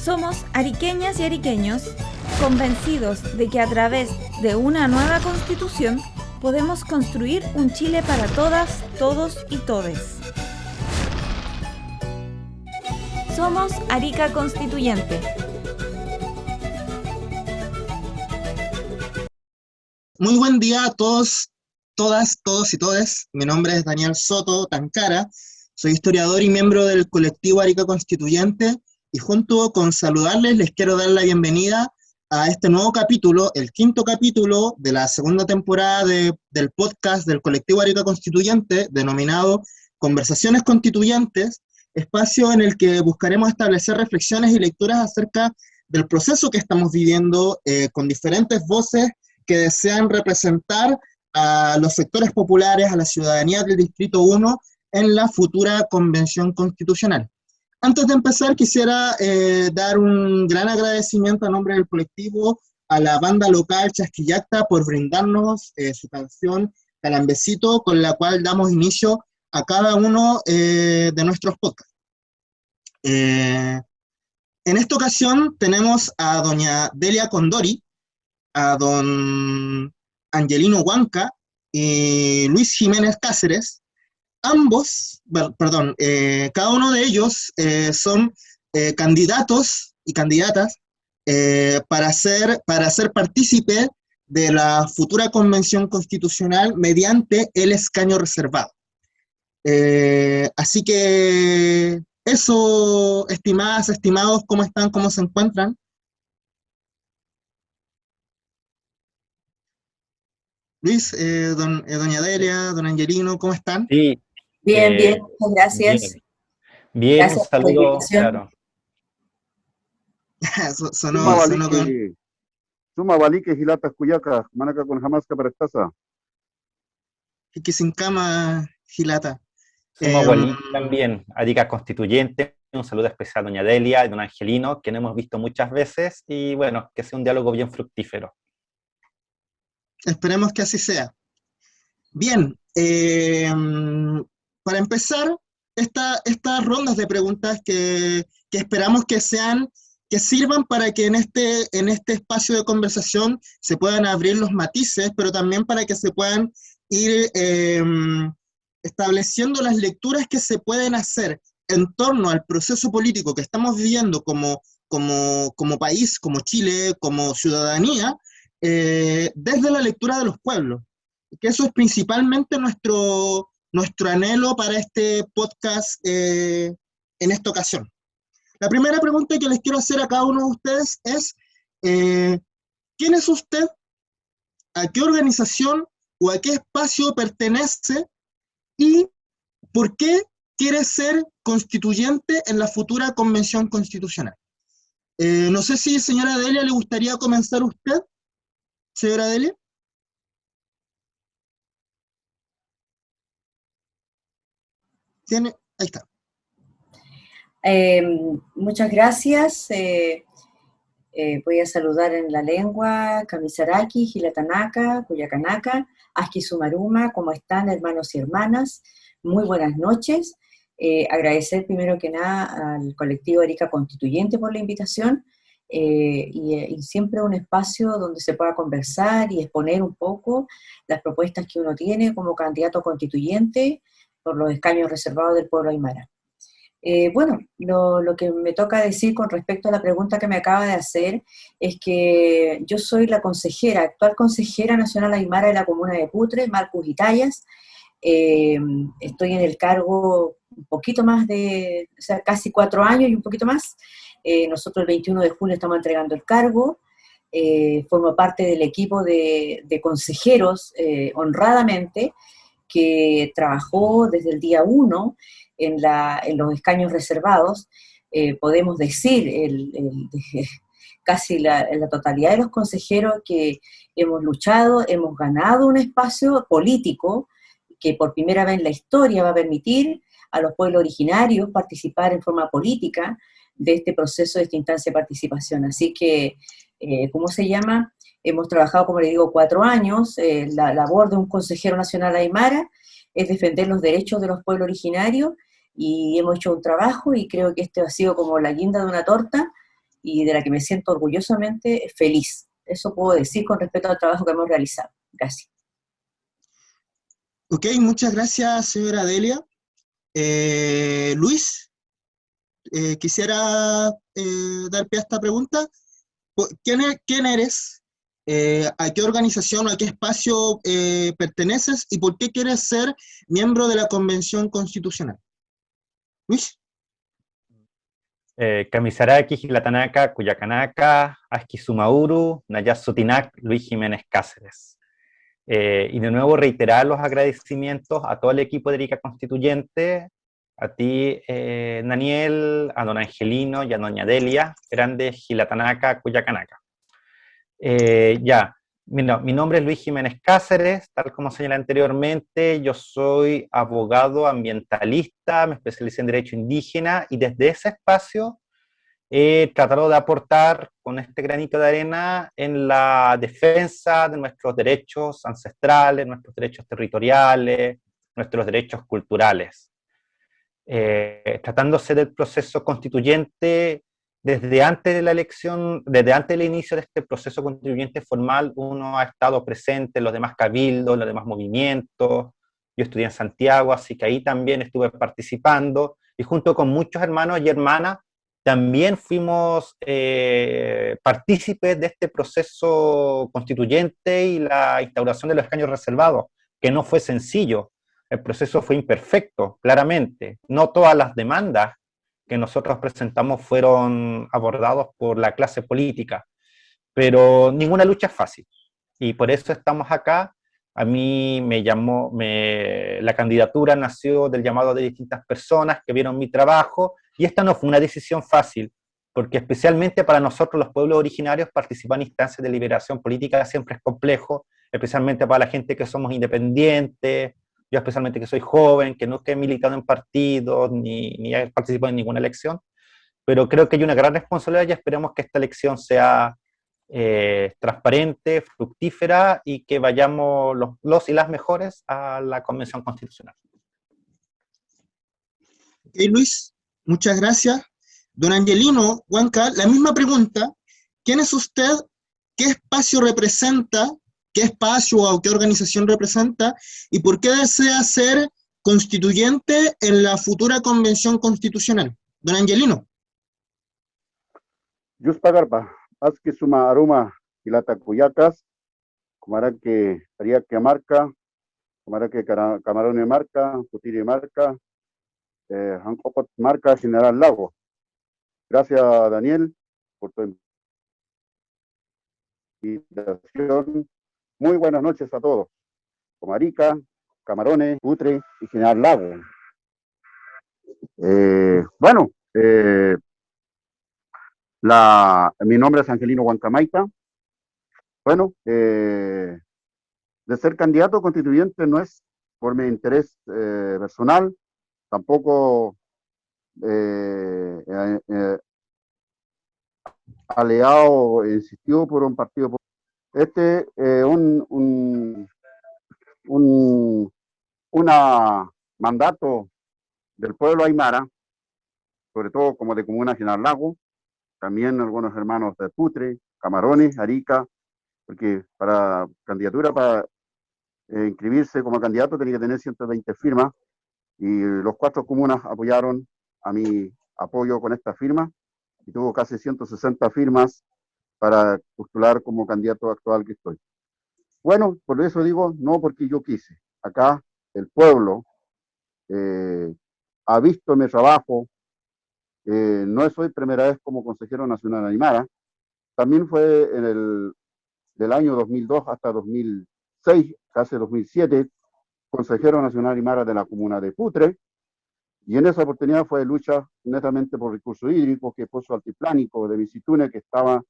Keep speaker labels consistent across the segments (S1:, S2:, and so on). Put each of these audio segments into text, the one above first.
S1: Somos ariqueñas y ariqueños convencidos de que a través de una nueva constitución podemos construir un Chile para todas, todos y todes. Somos Arica Constituyente.
S2: Muy buen día a todos, todas, todos y todes. Mi nombre es Daniel Soto Tancara, soy historiador y miembro del colectivo Arica Constituyente, y junto con saludarles les quiero dar la bienvenida a este nuevo capítulo, el quinto capítulo de la segunda temporada del podcast del colectivo Arica Constituyente, denominado Conversaciones Constituyentes, espacio en el que buscaremos establecer reflexiones y lecturas acerca del proceso que estamos viviendo con diferentes voces que desean representar a los sectores populares, a la ciudadanía del Distrito 1 en la futura Convención Constitucional. Antes de empezar, quisiera dar un gran agradecimiento a nombre del colectivo a la banda local Chasquillacta por brindarnos su canción Calambecito, con la cual damos inicio a cada uno de nuestros podcasts. En esta ocasión tenemos a doña Delia Condori, a don Angelino Huanca y Luis Jiménez Cáceres. Ambos, perdón, cada uno de ellos son candidatos y candidatas para ser partícipe de la futura convención constitucional mediante el escaño reservado. Así que eso, estimadas, estimados, ¿cómo están? ¿Cómo se encuentran? Luis, doña Delia, don Angelino, ¿cómo están?
S3: Sí,
S4: Bien, muchas gracias.
S3: bien, un
S4: Gracias por la
S3: saludo,
S4: invitación.
S3: claro.
S2: sonó con...
S5: Suma Balike Hilata Cuyaca, Manaca con Jamasca Prestasa.
S2: que sin cama, Gilata.
S3: Somos Waliki también, Arica Constituyente, un saludo especial a doña Delia y don Angelino, que no hemos visto muchas veces, y bueno, que sea un diálogo bien fructífero.
S2: Esperemos que así sea. Bien, para empezar, estas rondas de preguntas que esperamos que sirvan para que en este espacio de conversación se puedan abrir los matices, pero también para que se puedan ir estableciendo las lecturas que se pueden hacer en torno al proceso político que estamos viviendo como país, como Chile, como ciudadanía, desde la lectura de los pueblos, que eso es principalmente nuestro anhelo para este podcast en esta ocasión. La primera pregunta que les quiero hacer a cada uno de ustedes es, ¿quién es usted? ¿A qué organización o a qué espacio pertenece? ¿Y por qué quiere ser constituyente en la futura Convención Constitucional? No sé si, señora Delia, le gustaría comenzar usted. Señora Delia. Ahí está.
S4: Muchas gracias. Voy a saludar en la lengua Kamisaraki, Gilatanaka, Cuyacanaka, Aski Sumaruma. ¿Cómo están, hermanos y hermanas? Muy buenas noches. Agradecer primero que nada al colectivo Arica Constituyente por la invitación. Y siempre un espacio donde se pueda conversar y exponer un poco las propuestas que uno tiene como candidato constituyente por los escaños reservados del pueblo aymara. Bueno, lo que me toca decir con respecto a la pregunta que me acaba de hacer es que yo soy la actual consejera nacional aymara de la comuna de Putre, Marcus Itayas. Estoy en el cargo un poquito más o sea, casi 4 años y un poquito más. Nosotros el 21 de junio estamos entregando el cargo. Formo parte del equipo de consejeros, honradamente, que trabajó desde el día 1 en los escaños reservados. Podemos decir casi la totalidad de los consejeros que hemos luchado, hemos ganado un espacio político que por primera vez en la historia va a permitir a los pueblos originarios participar en forma política de este proceso, de esta instancia de participación. Así que, ¿cómo se llama? Hemos trabajado, como le digo, 4 años. La labor de un consejero nacional aymara es defender los derechos de los pueblos originarios, y hemos hecho un trabajo, y creo que este ha sido como la guinda de una torta, y de la que me siento orgullosamente feliz. Eso puedo decir con respecto al trabajo que hemos realizado. Gracias.
S2: Ok, muchas gracias, señora Delia. Luis, quisiera dar pie a esta pregunta. ¿Quién eres? ¿A qué organización o a qué espacio perteneces? ¿Y por qué quieres ser miembro de la Convención Constitucional? Luis.
S3: Kamisaraki, Hilatanaka, Cuyacanaka, Asquisumauru, Nayasutinac, Luis Jiménez Cáceres. Y de nuevo reiterar los agradecimientos a todo el equipo de Arica Constituyente, a ti, Daniel, a don Angelino y a doña Delia, grande Hilatanaka, Cuyacanaka. Mira, mi nombre es Luis Jiménez Cáceres, tal como señalé anteriormente, yo soy abogado ambientalista, me especialicé en Derecho Indígena y desde ese espacio he tratado de aportar con este granito de arena en la defensa de nuestros derechos ancestrales, nuestros derechos territoriales, nuestros derechos culturales. Tratándose del proceso constituyente, desde antes de la elección, desde antes del inicio de este proceso constituyente formal, uno ha estado presente en los demás cabildos, en los demás movimientos. Yo estudié en Santiago, así que ahí también estuve participando, y junto con muchos hermanos y hermanas, también fuimos partícipes de este proceso constituyente y la instauración de los escaños reservados, que no fue sencillo. El proceso fue imperfecto, claramente. No todas las demandas que nosotros presentamos fueron abordados por la clase política, pero ninguna lucha es fácil. Y por eso estamos acá. A mí la candidatura nació del llamado de distintas personas que vieron mi trabajo, y esta no fue una decisión fácil, porque especialmente para nosotros los pueblos originarios participar en instancias de liberación política siempre es complejo, especialmente para la gente que somos independientes, yo especialmente que soy joven, que no he militado en partidos, ni he participado en ninguna elección, pero creo que hay una gran responsabilidad y esperemos que esta elección sea transparente, fructífera, y que vayamos los y las mejores a la Convención Constitucional.
S2: Ok, Luis, muchas gracias. Don Angelino Huanca, la misma pregunta. ¿Quién es usted? ¿Qué espacio representa? ¿Qué espacio o qué organización representa? ¿Y por qué desea ser constituyente en la futura Convención Constitucional? Don Angelino.
S5: Yuspagarpa, Aski Suma Aruma, Hilata Cuyacas, Comarque Ariaque Marca, Comarque Camarón Marca, Putiri Marca, Hancopot Marca, General Lago. Gracias, Daniel, por tu invitación. Muy buenas noches a todos. Comarica, Camarones, Putre y General Lago. Mi nombre es Angelino Huancamaita. Bueno, de ser candidato constituyente no es por mi interés personal, tampoco aliado o insistido por un partido. Mandato del pueblo aymara, sobre todo como de Comuna General Lago, también algunos hermanos de Putre, Camarones, Arica, porque para candidatura, para inscribirse como candidato tenía que tener 120 firmas, y los 4 comunas apoyaron a mi apoyo con esta firma, y tuvo casi 160 firmas para postular como candidato actual que estoy. Bueno, por eso digo, no porque yo quise. Acá el pueblo ha visto mi trabajo. No soy primera vez como consejero nacional aymara. También fue del año 2002 hasta 2006, casi 2007, consejero nacional aymara de la comuna de Putre. Y en esa oportunidad fue lucha netamente por recursos hídricos, que Pozo Altiplánico de Visitune, que estaba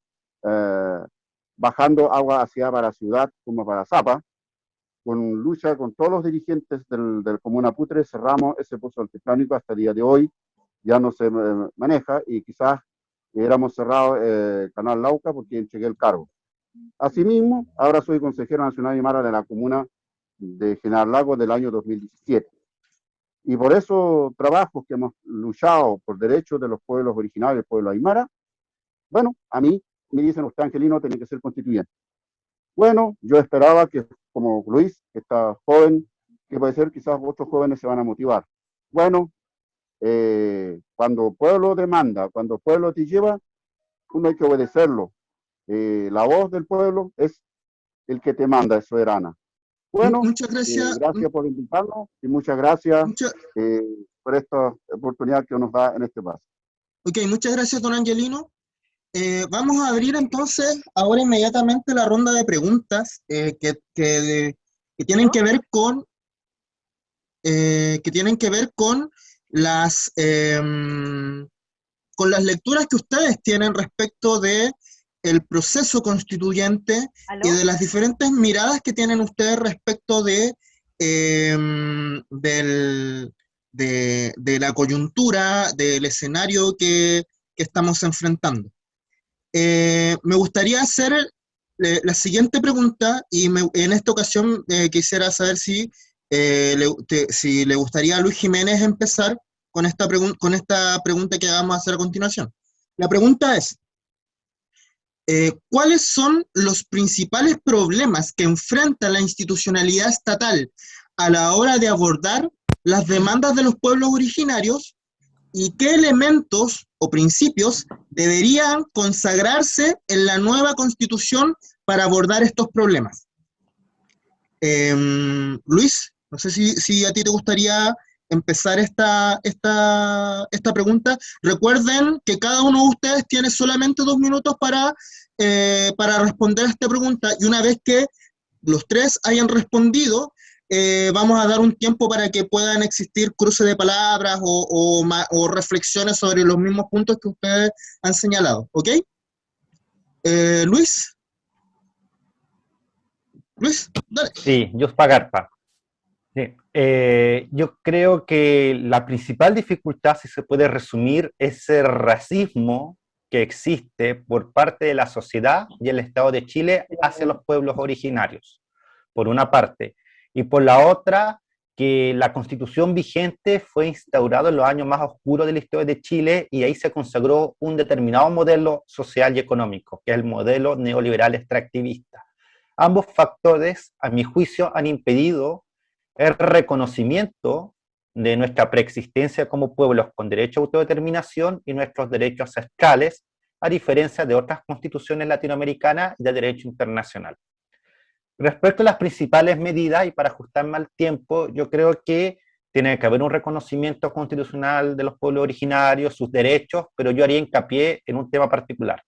S5: bajando agua hacia para la ciudad como para Zapa. Con lucha con todos los dirigentes del comuna Putre, cerramos ese Pozo Altiplánico. Hasta el día de hoy ya no se maneja, y quizás hubiéramos cerrado Canal Lauca porque entregué el cargo. Asimismo, ahora soy consejero nacional aymara de la comuna de General Lago del año 2017. Y por esos trabajos que hemos luchado por derechos de los pueblos originarios del pueblo aymara, Bueno, a mí me dicen, usted Angelino tiene que ser constituyente. Bueno, yo esperaba que, como Luis, que está joven, que puede ser quizás otros jóvenes se van a motivar. Bueno, cuando el pueblo demanda, cuando el pueblo te lleva, uno hay que obedecerlo. La voz del pueblo es el que te manda, es soberana. Bueno,
S2: Muchas gracias.
S5: gracias por invitarnos y muchas gracias
S2: Mucha-
S5: por esta oportunidad que nos da en este paso.
S2: ok, muchas gracias, don Angelino. Vamos a abrir entonces ahora inmediatamente la ronda de preguntas que tienen que ver con las, con las lecturas que ustedes tienen respecto de el proceso constituyente y de las diferentes miradas que tienen ustedes respecto de, de la coyuntura, del escenario que estamos enfrentando. Me gustaría hacer la siguiente pregunta y en esta ocasión quisiera saber si le gustaría a Luis Jiménez empezar con esta pregunta que vamos a hacer a continuación. La pregunta es, ¿cuáles son los principales problemas que enfrenta la institucionalidad estatal a la hora de abordar las demandas de los pueblos originarios y qué elementos o principios deberían consagrarse en la nueva Constitución para abordar estos problemas? Luis, no sé si a ti te gustaría empezar esta pregunta. Recuerden que cada uno de ustedes tiene solamente 2 minutos para responder a esta pregunta, y una vez que los tres hayan respondido, vamos a dar un tiempo para que puedan existir cruces de palabras o reflexiones sobre los mismos puntos que ustedes han señalado, ¿ok? Luis, dale.
S3: Sí, Jus Pagarpa. Sí. Yo creo que la principal dificultad, si se puede resumir, es el racismo que existe por parte de la sociedad y el Estado de Chile hacia los pueblos originarios, por una parte. Y por la otra, que la Constitución vigente fue instaurada en los años más oscuros de la historia de Chile y ahí se consagró un determinado modelo social y económico, que es el modelo neoliberal extractivista. Ambos factores, a mi juicio, han impedido el reconocimiento de nuestra preexistencia como pueblos con derecho a autodeterminación y nuestros derechos ancestrales, a diferencia de otras constituciones latinoamericanas y del derecho internacional. Respecto a las principales medidas, y para ajustarme al tiempo, yo creo que tiene que haber un reconocimiento constitucional de los pueblos originarios, sus derechos, pero yo haría hincapié en un tema particular.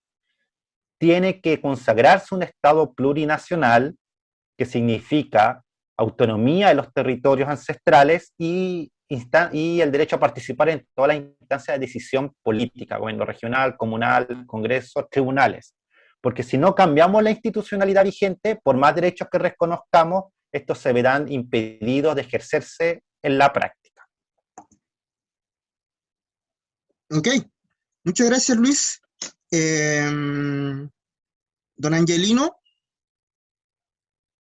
S3: Tiene que consagrarse un Estado plurinacional, que significa autonomía de los territorios ancestrales y el derecho a participar en todas las instancias de decisión política, gobierno regional, comunal, congreso, tribunales. Porque si no cambiamos la institucionalidad vigente, por más derechos que reconozcamos, estos se verán impedidos de ejercerse en la práctica.
S2: Ok, muchas gracias, Luis. Don Angelino,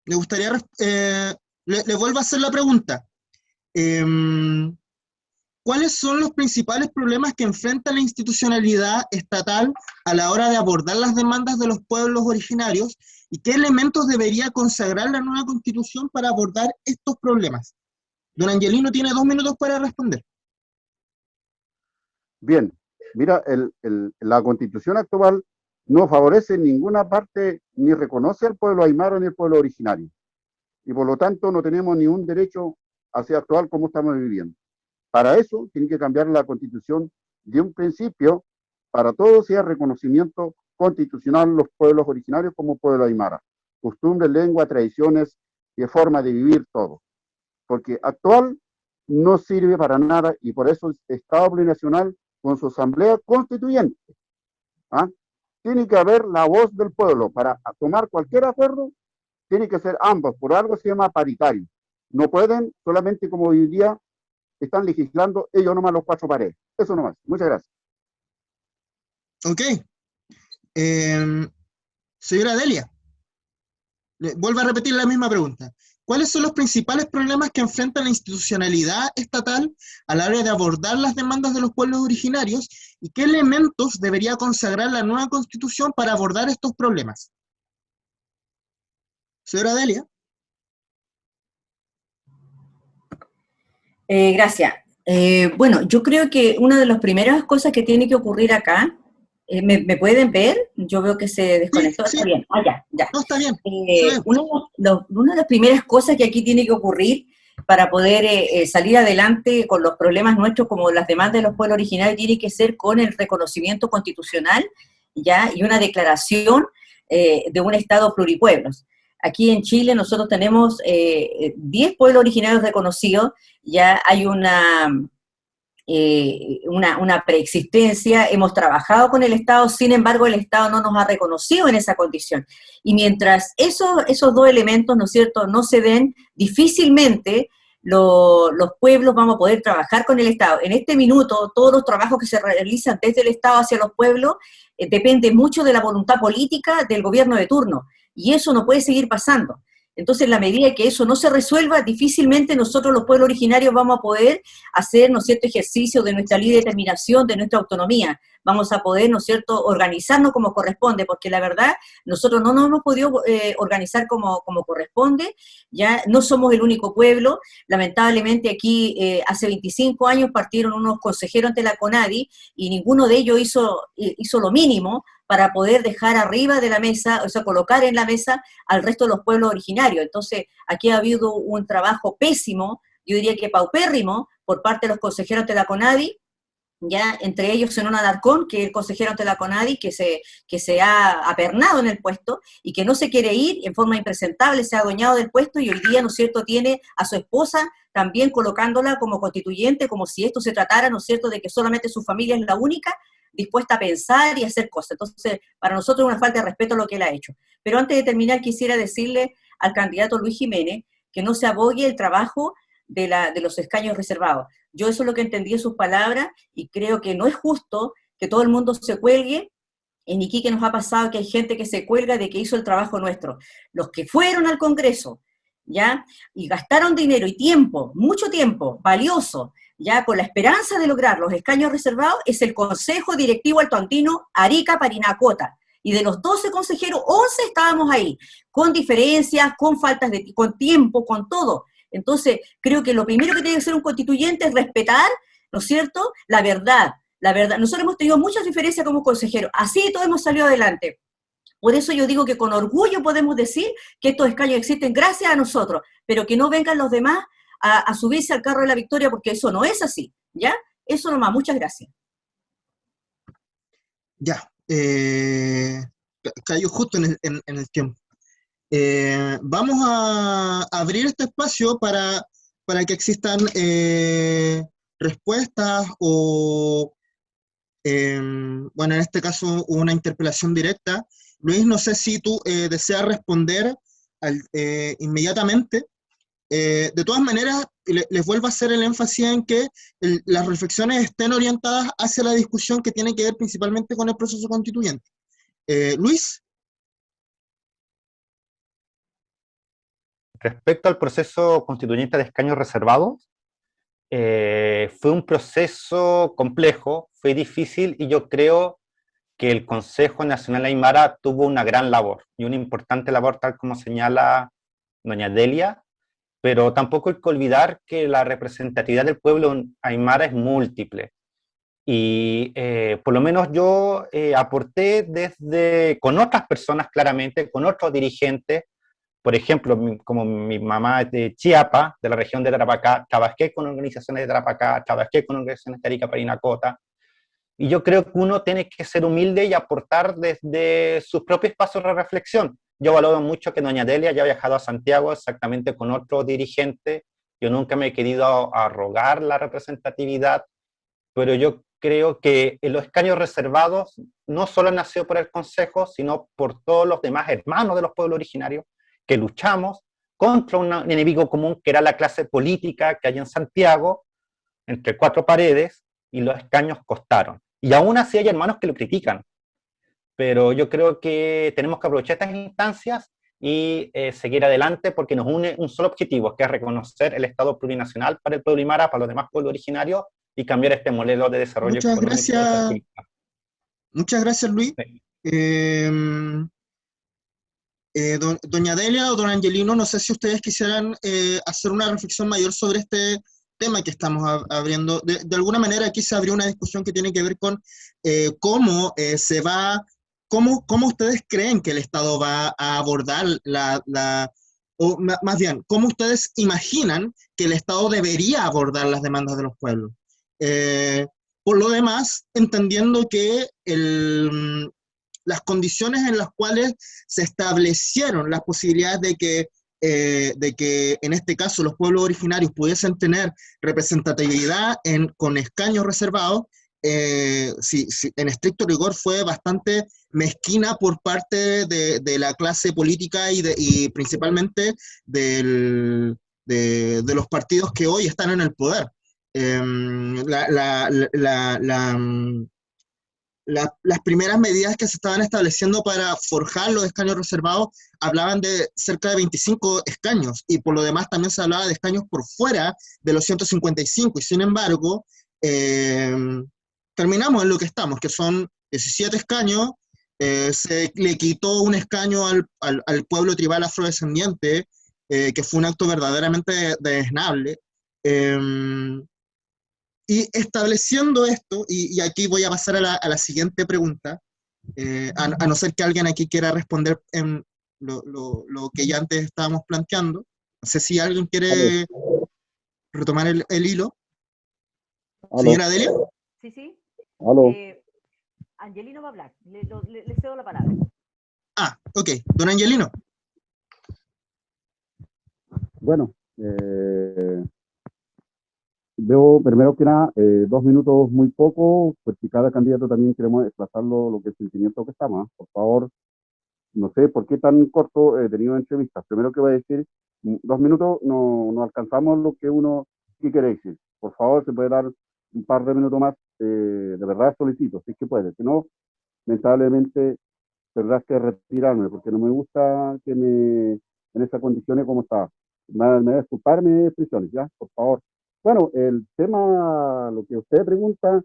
S2: le gustaría, le vuelvo a hacer la pregunta. ¿Cuáles son los principales problemas que enfrenta la institucionalidad estatal a la hora de abordar las demandas de los pueblos originarios y qué elementos debería consagrar la nueva Constitución para abordar estos problemas? Don Angelino tiene 2 minutos para responder.
S5: Bien, mira, la Constitución actual no favorece en ninguna parte ni reconoce al pueblo aymara ni al pueblo originario. Y por lo tanto no tenemos ni un derecho hacia actual como estamos viviendo. Para eso tiene que cambiar la Constitución de un principio para todos sea reconocimiento constitucional los pueblos originarios como pueblo aymara. Costumbres, lengua, tradiciones y forma de vivir todo. Porque actual no sirve para nada y por eso el Estado plurinacional con su asamblea constituyente. ¿Ah? Tiene que haber la voz del pueblo para tomar cualquier acuerdo, tiene que ser ambos, por algo se llama paritario. No pueden solamente como hoy día están legislando ellos nomás los 4 paredes. Eso nomás. Muchas gracias.
S2: Ok. Señora Delia, vuelvo a repetir la misma pregunta. ¿Cuáles son los principales problemas que enfrenta la institucionalidad estatal a la hora de abordar las demandas de los pueblos originarios? ¿Y qué elementos debería consagrar la nueva Constitución para abordar estos problemas? Señora Delia.
S4: Gracias. Bueno, yo creo que una de las primeras cosas que tiene que ocurrir acá, ¿me pueden ver? Yo veo que se desconectó.
S2: Sí,
S4: Está bien. Ah, ya, ya.
S2: no, está bien. Se ve.
S4: Una de las primeras cosas que aquí tiene que ocurrir para poder salir adelante con los problemas nuestros, como las demandas de los pueblos originarios, tiene que ser con el reconocimiento constitucional, ¿ya? Y una declaración de un Estado pluripueblos. Aquí en Chile nosotros tenemos 10 pueblos originarios reconocidos, ya hay una preexistencia, hemos trabajado con el Estado, sin embargo el Estado no nos ha reconocido en esa condición. Y mientras esos dos elementos, ¿no es cierto?, no se den, difícilmente los pueblos vamos a poder trabajar con el Estado. En este minuto, todos los trabajos que se realizan desde el Estado hacia los pueblos depende mucho de la voluntad política del gobierno de turno, y eso no puede seguir pasando. Entonces, en la medida que eso no se resuelva, difícilmente nosotros los pueblos originarios vamos a poder hacer, ¿no es cierto?, ejercicio de nuestra libre determinación, de nuestra autonomía. Vamos a poder, ¿no es cierto?, organizarnos como corresponde, porque la verdad, nosotros no nos hemos podido organizar como corresponde, ya no somos el único pueblo. Lamentablemente aquí hace 25 años partieron unos consejeros ante la CONADI y ninguno de ellos hizo lo mínimo para poder dejar arriba de la mesa, o sea, colocar en la mesa al resto de los pueblos originarios. Entonces, aquí ha habido un trabajo pésimo, yo diría que paupérrimo, por parte de los consejeros de la CONADI, ya entre ellos Zenón Alarcón, que es el consejero ante la CONADI, que se ha apernado en el puesto y que no se quiere ir en forma impresentable, se ha adueñado del puesto y hoy día, ¿no es cierto?, tiene a su esposa también colocándola como constituyente, como si esto se tratara, ¿no es cierto?, de que solamente su familia es la única dispuesta a pensar y hacer cosas. Entonces, para nosotros es una falta de respeto a lo que él ha hecho. Pero antes de terminar, quisiera decirle al candidato Luis Jiménez que no se abogue el trabajo de los escaños reservados. Yo eso es lo que entendí en sus palabras y creo que no es justo que todo el mundo se cuelgue. En Iquique nos ha pasado que hay gente que se cuelga de que hizo el trabajo nuestro. Los que fueron al Congreso, ¿ya?, y gastaron dinero y tiempo, mucho tiempo, valioso, ya con la esperanza de lograr los escaños reservados, es el Consejo Directivo Altoantino Arica Parinacota. Y de los 12 consejeros, 11 estábamos ahí, con diferencias, con faltas con tiempo, con todo. Entonces, creo que lo primero que tiene que hacer un constituyente es respetar, ¿no es cierto?, la verdad. La verdad. Nosotros hemos tenido muchas diferencias como consejeros, así todos hemos salido adelante. Por eso yo digo que con orgullo podemos decir que estos escaños existen gracias a nosotros, pero que no vengan los demás a subirse al carro de la victoria, porque eso no es así, ¿ya? Eso nomás, muchas gracias.
S2: Ya, cayó justo en el tiempo. Vamos a abrir este espacio para que existan respuestas o, bueno, en este caso una interpelación directa. Luis, no sé si tú deseas responder inmediatamente. De todas maneras, les vuelvo a hacer el énfasis en que las reflexiones estén orientadas hacia la discusión que tiene que ver principalmente con el proceso constituyente. Luis.
S3: Respecto al proceso constituyente de escaños reservados, fue un proceso complejo, fue difícil, y yo creo que el Consejo Nacional Aymara tuvo una gran labor, y una importante labor, tal como señala doña Delia, pero tampoco hay que olvidar que la representatividad del pueblo aymara es múltiple, y por lo menos yo aporté con otras personas claramente, con otros dirigentes. Por ejemplo, como mi mamá es de Chiapas, de la región de Tarapacá, trabajé con organizaciones de Tarapacá, trabajé con organizaciones de Arica Parinacota, y yo creo que uno tiene que ser humilde y aportar desde sus propios espacios de reflexión. Yo valoro mucho que doña Delia haya viajado a Santiago exactamente con otro dirigente. Yo nunca me he querido arrogar la representatividad, pero yo creo que en los escaños reservados no solo nació por el Consejo, sino por todos los demás hermanos de los pueblos originarios, que luchamos contra un enemigo común que era la clase política que hay en Santiago, entre cuatro paredes, y los escaños costaron. Y aún así hay hermanos que lo critican, pero yo creo que tenemos que aprovechar estas instancias y seguir adelante porque nos une un solo objetivo, que es reconocer el Estado plurinacional para el pueblo aymara, para los demás pueblos originarios, y cambiar este modelo de desarrollo
S2: Muchas
S3: económico
S2: gracias,
S3: centralista.
S2: muchas gracias, Luis.
S3: Sí.
S2: Doña Delia o don Angelino, no sé si ustedes quisieran hacer una reflexión mayor sobre este tema que estamos abriendo. De alguna manera aquí se abrió una discusión que tiene que ver con cómo se va, cómo ustedes creen que el Estado va a abordar o más bien, cómo ustedes imaginan que el Estado debería abordar las demandas de los pueblos. Por lo demás, entendiendo que las condiciones en las cuales se establecieron las posibilidades de que en este caso los pueblos originarios pudiesen tener representatividad con escaños reservados, en estricto rigor fue bastante mezquina por parte de la clase política y principalmente de los partidos que hoy están en el poder. Las primeras medidas que se estaban estableciendo para forjar los escaños reservados hablaban de cerca de 25 escaños, y por lo demás también se hablaba de escaños por fuera de los 155, y sin embargo, terminamos en lo que estamos, que son 17 escaños. Se le quitó un escaño al pueblo tribal afrodescendiente, que fue un acto verdaderamente desnable. Y estableciendo esto, y aquí voy a pasar a la siguiente pregunta, a no ser que alguien aquí quiera responder en lo que ya antes estábamos planteando. No sé si alguien quiere retomar el hilo.
S5: Aló.
S2: Señora Delia.
S6: Sí, sí.
S5: Aló.
S6: Angelino va a hablar. Le cedo la palabra.
S2: Ok. Don Angelino.
S5: Bueno, veo primero que nada 2 minutos muy poco, porque cada candidato también queremos desplazarlo lo que es el sentimiento que estamos. Por favor, no sé por qué tan corto he tenido entrevistas. Primero que voy a decir, 2 minutos no alcanzamos lo que uno sí quiere decir. Por favor, se puede dar un par de minutos más, de verdad solicito, si es que puede. Si no, lamentablemente tendrás que retirarme, porque no me gusta que en esas condiciones como está. Me va a disculpar mis expresiones, ¿ya? Por favor. Bueno, el tema, lo que usted pregunta,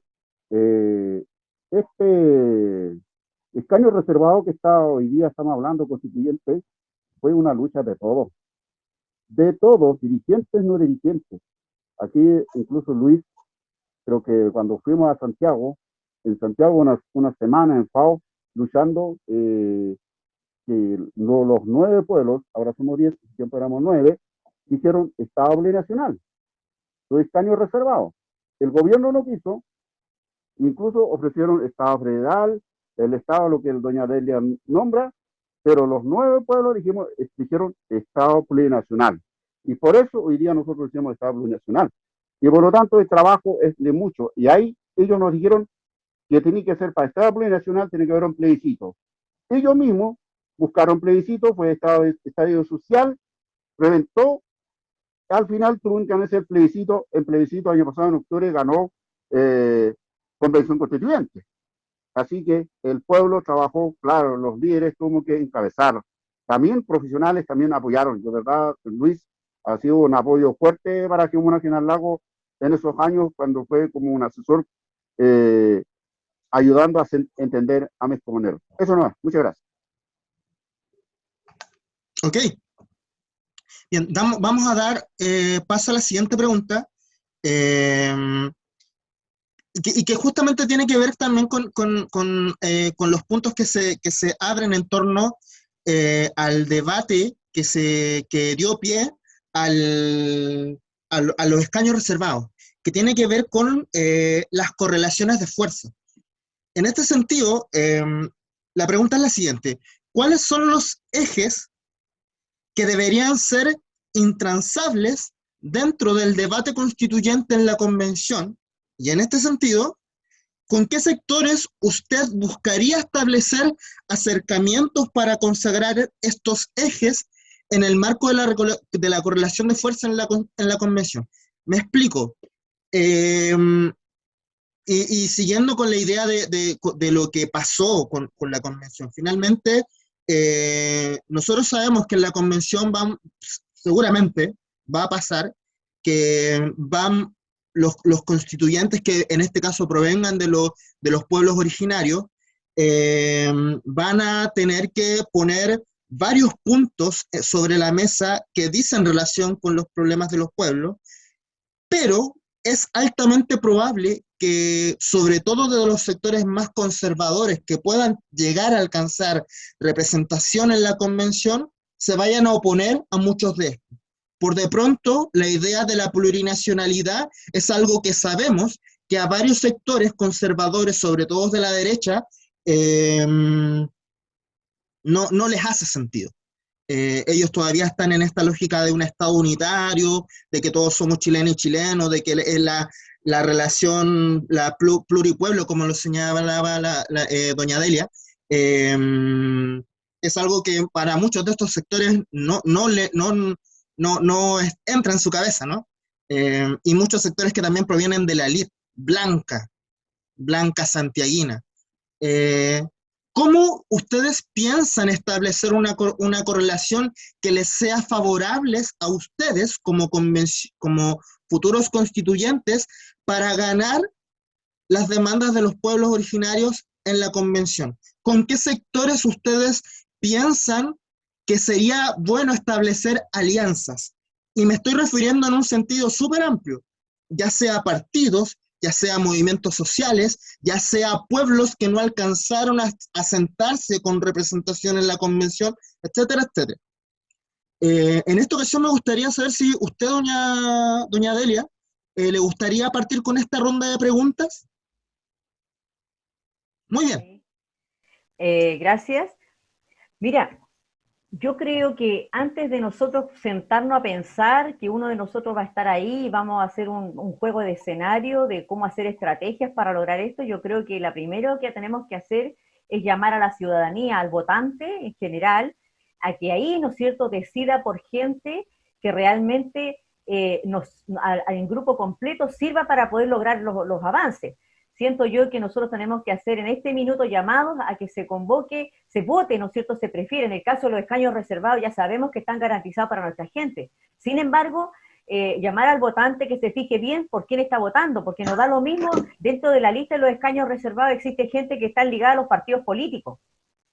S5: este escaño reservado que está hoy día, estamos hablando, constituyente, fue una lucha de todos, dirigentes, no dirigentes. Aquí, incluso Luis, creo que cuando fuimos a Santiago, en Santiago una semana en FAO, luchando, que los 9 pueblos, ahora somos 10, siempre éramos 9, hicieron Estado plurinacional, su escaño reservado. El gobierno no quiso, incluso ofrecieron Estado federal, el Estado, lo que el doña Delia nombra, pero los 9 pueblos dijeron Estado plurinacional. Y por eso hoy día nosotros decimos Estado plurinacional. Y por lo tanto el trabajo es de mucho. Y ahí ellos nos dijeron que tenía que ser para Estado plurinacional, tiene que haber un plebiscito. Ellos mismos buscaron plebiscito, fue estadio social, reventó. Al final truncan ese plebiscito. El plebiscito año pasado en octubre ganó convención constituyente. Así que el pueblo trabajó, claro, los líderes tuvo que encabezar. También profesionales también apoyaron. De verdad, Luis ha sido un apoyo fuerte para que Comuna General Lago en esos años, cuando fue como un asesor, ayudando a entender a mis comuneros. Eso no es. Muchas gracias.
S2: Ok. Bien, vamos a dar paso a la siguiente pregunta, y que justamente tiene que ver también con los puntos que se abren en torno al debate que dio pie a los escaños reservados, que tiene que ver con las correlaciones de fuerza. En este sentido, la pregunta es la siguiente: ¿cuáles son los ejes que deberían ser intransables dentro del debate constituyente en la convención? Y en este sentido, ¿con qué sectores usted buscaría establecer acercamientos para consagrar estos ejes en el marco de la correlación de fuerza en la convención? Me explico. Y siguiendo con la idea de lo que pasó con la convención, finalmente nosotros sabemos que en la convención seguramente va a pasar que van los constituyentes que en este caso provengan de los pueblos originarios, van a tener que poner varios puntos sobre la mesa que dicen relación con los problemas de los pueblos, pero es altamente probable que, sobre todo de los sectores más conservadores que puedan llegar a alcanzar representación en la convención, se vayan a oponer a muchos de estos. Por de pronto, la idea de la plurinacionalidad es algo que sabemos que a varios sectores conservadores, sobre todo de la derecha, no les hace sentido. Ellos todavía están en esta lógica de un Estado unitario, de que todos somos chilenos y chilenos, de que es la relación, la pluripueblo, como lo señalaba doña Delia, es algo que para muchos de estos sectores no entra en su cabeza, ¿no? Y muchos sectores que también provienen de la élite blanca santiaguina. ¿Cómo ustedes piensan establecer una correlación que les sea favorable a ustedes como futuros constituyentes para ganar las demandas de los pueblos originarios en la convención? ¿Con qué sectores ustedes piensan que sería bueno establecer alianzas? Y me estoy refiriendo en un sentido súper amplio, ya sea partidos, ya sea movimientos sociales, ya sea pueblos que no alcanzaron a sentarse con representación en la convención, etcétera, etcétera. En esta ocasión me gustaría saber si usted, doña Delia, le gustaría partir con esta ronda de preguntas. Muy bien.
S6: Gracias. Mira, yo creo que antes de nosotros sentarnos a pensar que uno de nosotros va a estar ahí y vamos a hacer un juego de escenario de cómo hacer estrategias para lograr esto, yo creo que lo primero que tenemos que hacer es llamar a la ciudadanía, al votante en general, a que ahí, ¿no es cierto?, decida por gente que realmente en grupo completo sirva para poder lograr los avances. Siento yo que nosotros tenemos que hacer en este minuto llamados a que se convoque, se vote, ¿no es cierto?, se prefiere. En el caso de los escaños reservados ya sabemos que están garantizados para nuestra gente. Sin embargo, llamar al votante que se fije bien por quién está votando, porque nos da lo mismo, dentro de la lista de los escaños reservados existe gente que está ligada a los partidos políticos,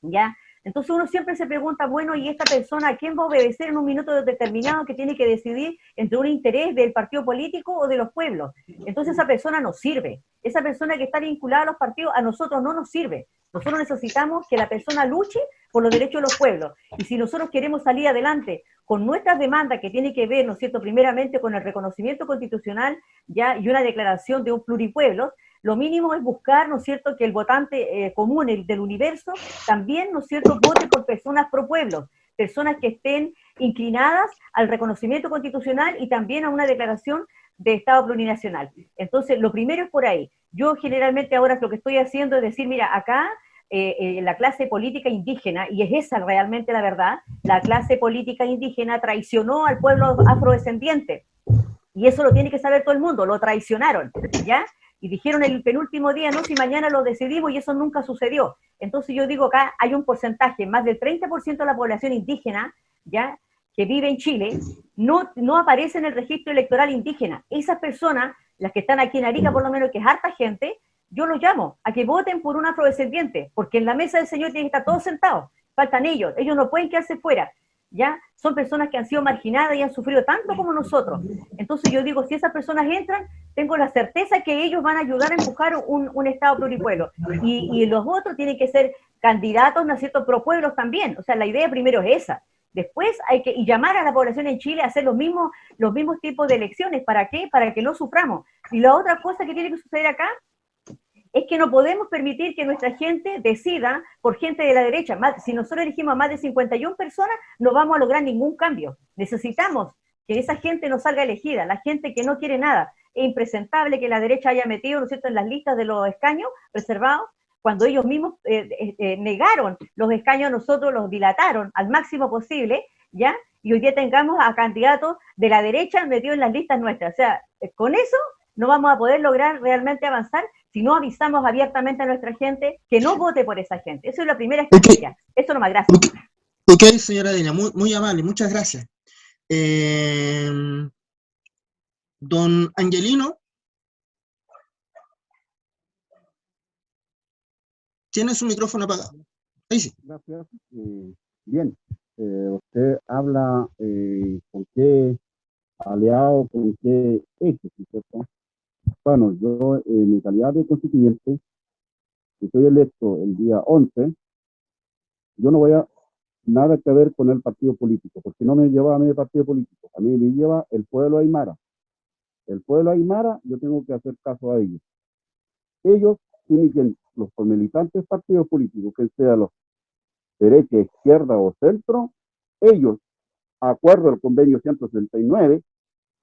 S6: ¿ya? Entonces uno siempre se pregunta, bueno, ¿y esta persona a quién va a obedecer en un minuto determinado que tiene que decidir entre un interés del partido político o de los pueblos? Entonces esa persona nos sirve. Esa persona que está vinculada a los partidos a nosotros no nos sirve. Nosotros necesitamos que la persona luche por los derechos de los pueblos. Y si nosotros queremos salir adelante con nuestras demandas que tienen que ver, ¿no es cierto?, primeramente con el reconocimiento constitucional ya y una declaración de un pluripueblo, lo mínimo es buscar, ¿no es cierto?, que el votante común del universo también, ¿no es cierto?, vote por personas pro pueblos, personas que estén inclinadas al reconocimiento constitucional y también a una declaración de Estado plurinacional. Entonces, lo primero es por ahí. Yo generalmente ahora lo que estoy haciendo es decir, mira, acá la clase política indígena, y es esa realmente la verdad, la clase política indígena traicionó al pueblo afrodescendiente. Y eso lo tiene que saber todo el mundo, lo traicionaron, ¿ya? Y dijeron el penúltimo día, no, si mañana lo decidimos, y eso nunca sucedió. Entonces yo digo, acá hay un porcentaje, más del 30% de la población indígena, ¿ya?, que vive en Chile, no aparece en el registro electoral indígena. Esas personas, las que están aquí en Arica por lo menos, que es harta gente, yo los llamo a que voten por un afrodescendiente, porque en la mesa del Señor tienen que estar todos sentados, faltan ellos no pueden quedarse fuera, ¿ya? Son personas que han sido marginadas y han sufrido tanto como nosotros. Entonces yo digo, si esas personas entran, tengo la certeza que ellos van a ayudar a empujar un Estado pluripueblo. Y los otros tienen que ser candidatos, ¿no es cierto?, pro pueblos también. O sea, la idea primero es esa. Después hay que llamar a la población en Chile a hacer los mismos tipos de elecciones. ¿Para qué? Para que no suframos. Y la otra cosa que tiene que suceder acá es que no podemos permitir que nuestra gente decida por gente de la derecha. Si nosotros elegimos a más de 51 personas, no vamos a lograr ningún cambio. Necesitamos que esa gente no salga elegida, la gente que no quiere nada. Es impresentable que la derecha haya metido, ¿no es cierto?, en las listas de los escaños reservados, cuando ellos mismos negaron los escaños, nosotros los dilataron al máximo posible, ¿ya? Y hoy día tengamos a candidatos de la derecha metidos en las listas nuestras. O sea, con eso no vamos a poder lograr realmente avanzar si no avisamos abiertamente a nuestra gente que no vote por esa gente. Eso es la primera estrategia. Eso nomás, gracias.
S2: Ok, señora Delia, muy, muy amable, muchas gracias. Eh, don Angelino, tiene su micrófono apagado. Ahí sí.
S5: Gracias. Bien, usted habla con qué aliado, con qué eje, ¿cierto? Bueno, yo en mi calidad de constituyente, si soy electo el día 11, yo no voy a nada que ver con el partido político, porque no me lleva a mí el partido político, a mí me lleva el pueblo aymara. El pueblo aymara, yo tengo que hacer caso a ellos. Ellos tienen que, los militantes partidos políticos, que sean los derecha, izquierda o centro, ellos, acuerdo al convenio 169,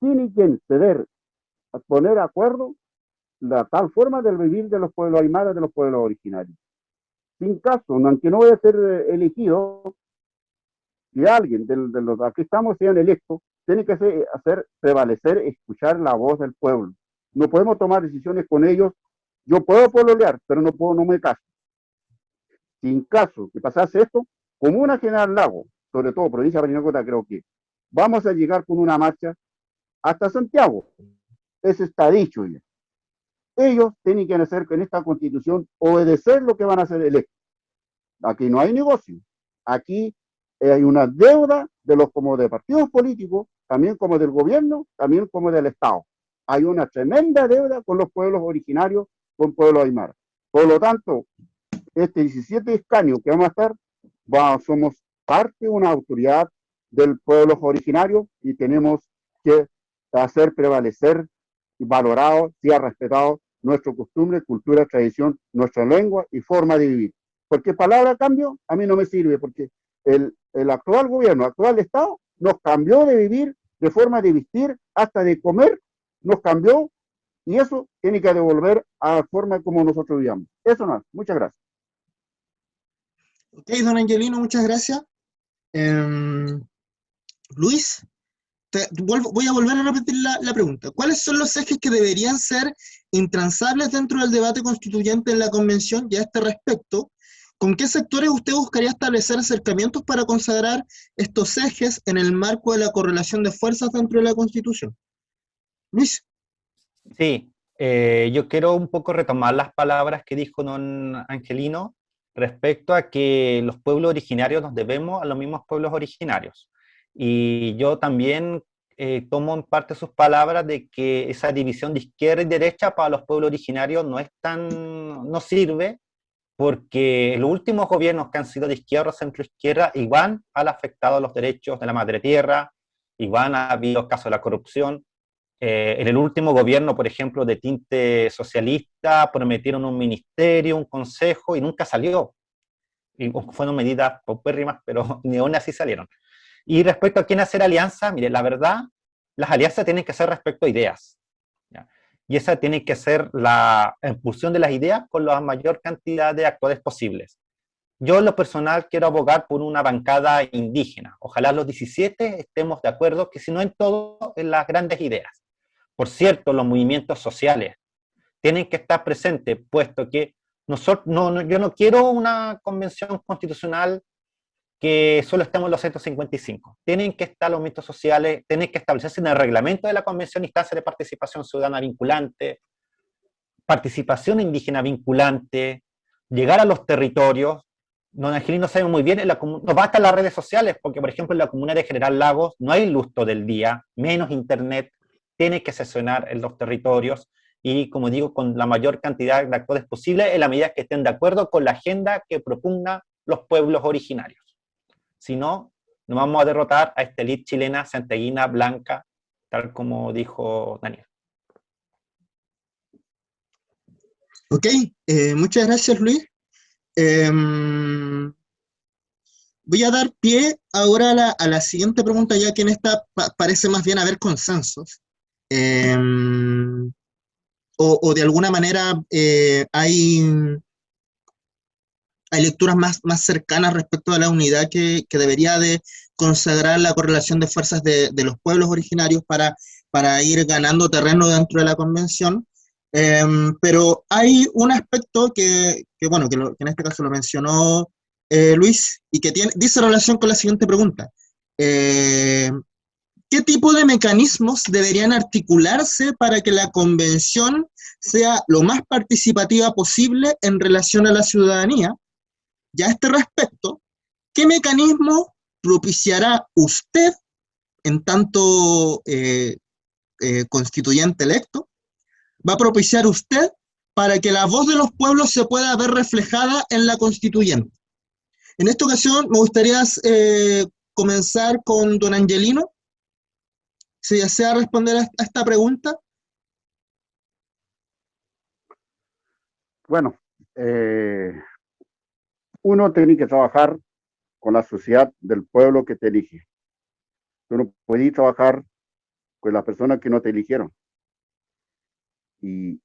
S5: tienen que ceder, a poner de acuerdo la tal forma del vivir de los pueblos aymaras, de los pueblos originarios. Sin caso, aunque no voy a ser elegido, si alguien de los que estamos sean electos, tiene que hacer prevalecer, escuchar la voz del pueblo. No podemos tomar decisiones con ellos. Yo puedo pololear, pero no me caso. Sin caso que pasase esto, Comuna General Lago, sobre todo provincia de Parinacota, creo que vamos a llegar con una marcha hasta Santiago. Eso está dicho ya. Ellos tienen que hacer en esta constitución obedecer lo que van a hacer electos. Aquí no hay negocio. Aquí hay una deuda de los como de partidos políticos, también como del gobierno, también como del Estado. Hay una tremenda deuda con los pueblos originarios, con pueblos aymara. Por lo tanto, este 17 escaños que vamos a estar, somos parte de una autoridad del pueblo originario y tenemos que hacer prevalecer y valorado, sea respetado nuestra costumbre, cultura, tradición, nuestra lengua y forma de vivir. Porque palabra cambio a mí no me sirve, porque el actual gobierno, el actual Estado, nos cambió de vivir, de forma de vestir, hasta de comer, nos cambió, y eso tiene que devolver a la forma como nosotros vivamos. Eso no es. Muchas gracias.
S2: Ok, don Angelino, muchas gracias. Luis, voy a volver a repetir la pregunta. ¿Cuáles son los ejes que deberían ser intransables dentro del debate constituyente en la convención? Y a este respecto, ¿con qué sectores usted buscaría establecer acercamientos para consagrar estos ejes en el marco de la correlación de fuerzas dentro de la Constitución? Luis.
S3: Sí, yo quiero un poco retomar las palabras que dijo don Angelino respecto a que los pueblos originarios nos debemos a los mismos pueblos originarios. Y yo también tomo en parte sus palabras de que esa división de izquierda y derecha para los pueblos originarios no sirve, porque los últimos gobiernos que han sido de izquierda o centroizquierda igual han afectado los derechos de la madre tierra, igual ha habido casos de la corrupción. En el último gobierno, por ejemplo, de tinte socialista, prometieron un ministerio, un consejo, y nunca salió. Y fueron medidas paupérrimas, pero ni aún así salieron. Y respecto a quién hacer alianza, mire, la verdad, las alianzas tienen que ser respecto a ideas, ¿ya? Y esa tiene que ser la impulsión de las ideas con la mayor cantidad de actores posibles. Yo en lo personal quiero abogar por una bancada indígena. Ojalá los 17 estemos de acuerdo, que si no en todo, en las grandes ideas. Por cierto, los movimientos sociales tienen que estar presentes, puesto que yo no quiero una convención constitucional que solo estemos en los 155. Tienen que estar los movimientos sociales, tienen que establecerse en el reglamento de la convención instancias de participación ciudadana vinculante, participación indígena vinculante, llegar a los territorios. Don Angelino sabe muy bien, no basta las redes sociales, porque por ejemplo en la comuna de General Lagos no hay luz todo el día, menos internet, tiene que sesionar en los territorios y, como digo, con la mayor cantidad de actores posible en la medida que estén de acuerdo con la agenda que propugna los pueblos originarios. Si no, nos vamos a derrotar a esta élite chilena, santiaguina, blanca, tal como dijo Daniel.
S2: Ok, muchas gracias, Luis. Voy a dar pie ahora a la siguiente pregunta, ya que en esta parece más bien haber consensos. O de alguna manera hay lecturas más cercanas respecto a la unidad que debería de consagrar la correlación de fuerzas de los pueblos originarios para ir ganando terreno dentro de la convención. Pero hay un aspecto que en este caso lo mencionó Luis, y que dice relación con la siguiente pregunta. ¿Qué tipo de mecanismos deberían articularse para que la convención sea lo más participativa posible en relación a la ciudadanía? Y a este respecto, ¿qué mecanismo propiciará usted, en tanto constituyente electo, va a propiciar usted para que la voz de los pueblos se pueda ver reflejada en la constituyente? En esta ocasión me gustaría comenzar con don Angelino, si desea responder a esta pregunta.
S5: Bueno, uno tiene que trabajar con la sociedad del pueblo que te elige. Tú no puedes trabajar con las personas que no te eligieron. Y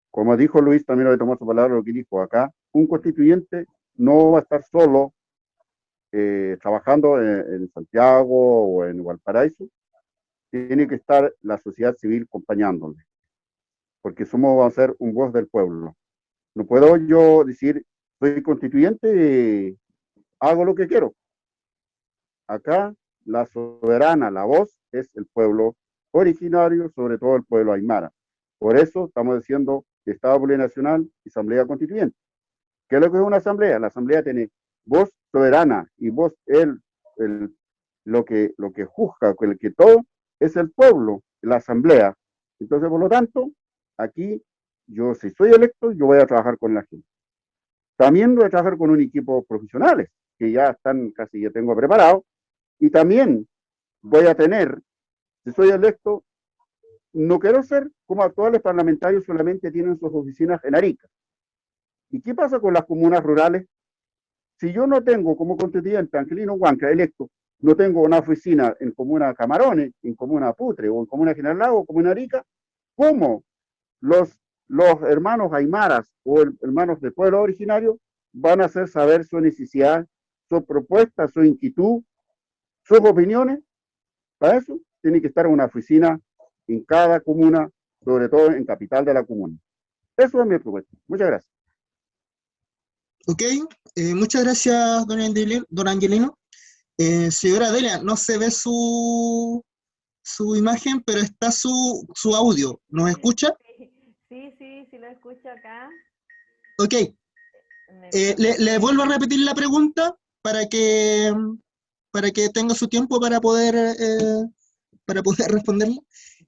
S5: como dijo Luis, también lo tomó su palabra, lo que dijo acá, un constituyente no va a estar solo trabajando en Santiago o en Valparaíso. Tiene que estar la sociedad civil acompañándole, porque somos, vamos a ser un voz del pueblo. No puedo yo decir, soy constituyente, hago lo que quiero. Acá la soberana, la voz, es el pueblo originario, sobre todo el pueblo aymara. Por eso estamos diciendo Estado Plurinacional y Asamblea Constituyente. ¿Qué es lo que es una asamblea? La asamblea tiene voz soberana y voz, lo que juzga, el que todo, es el pueblo, la asamblea. Entonces, por lo tanto, aquí, yo si soy electo, yo voy a trabajar con la gente. También voy a trabajar con un equipo profesionales, que ya están, casi ya tengo preparado, y también voy a tener, si soy electo, no quiero ser como actuales parlamentarios solamente tienen sus oficinas en Arica. ¿Y qué pasa con las comunas rurales? Si yo no tengo como constituyente Angelino Huanca electo, no tengo una oficina en comuna Camarones, en comuna Putre, o en comuna General Lago, o comuna Arica, ¿cómo los hermanos aymaras o hermanos del pueblo originario van a hacer saber su necesidad, su propuesta, su inquietud, sus opiniones? Para eso tiene que estar una oficina en cada comuna, sobre todo en capital de la comuna. Eso es mi propuesta. Muchas gracias.
S2: Ok, muchas gracias, don Angelino. Señora Delia, no se ve su imagen, pero está su audio. ¿Nos escucha?
S6: Sí, lo escucho acá.
S2: Ok, le vuelvo a repetir la pregunta para que tenga su tiempo para poder responderla.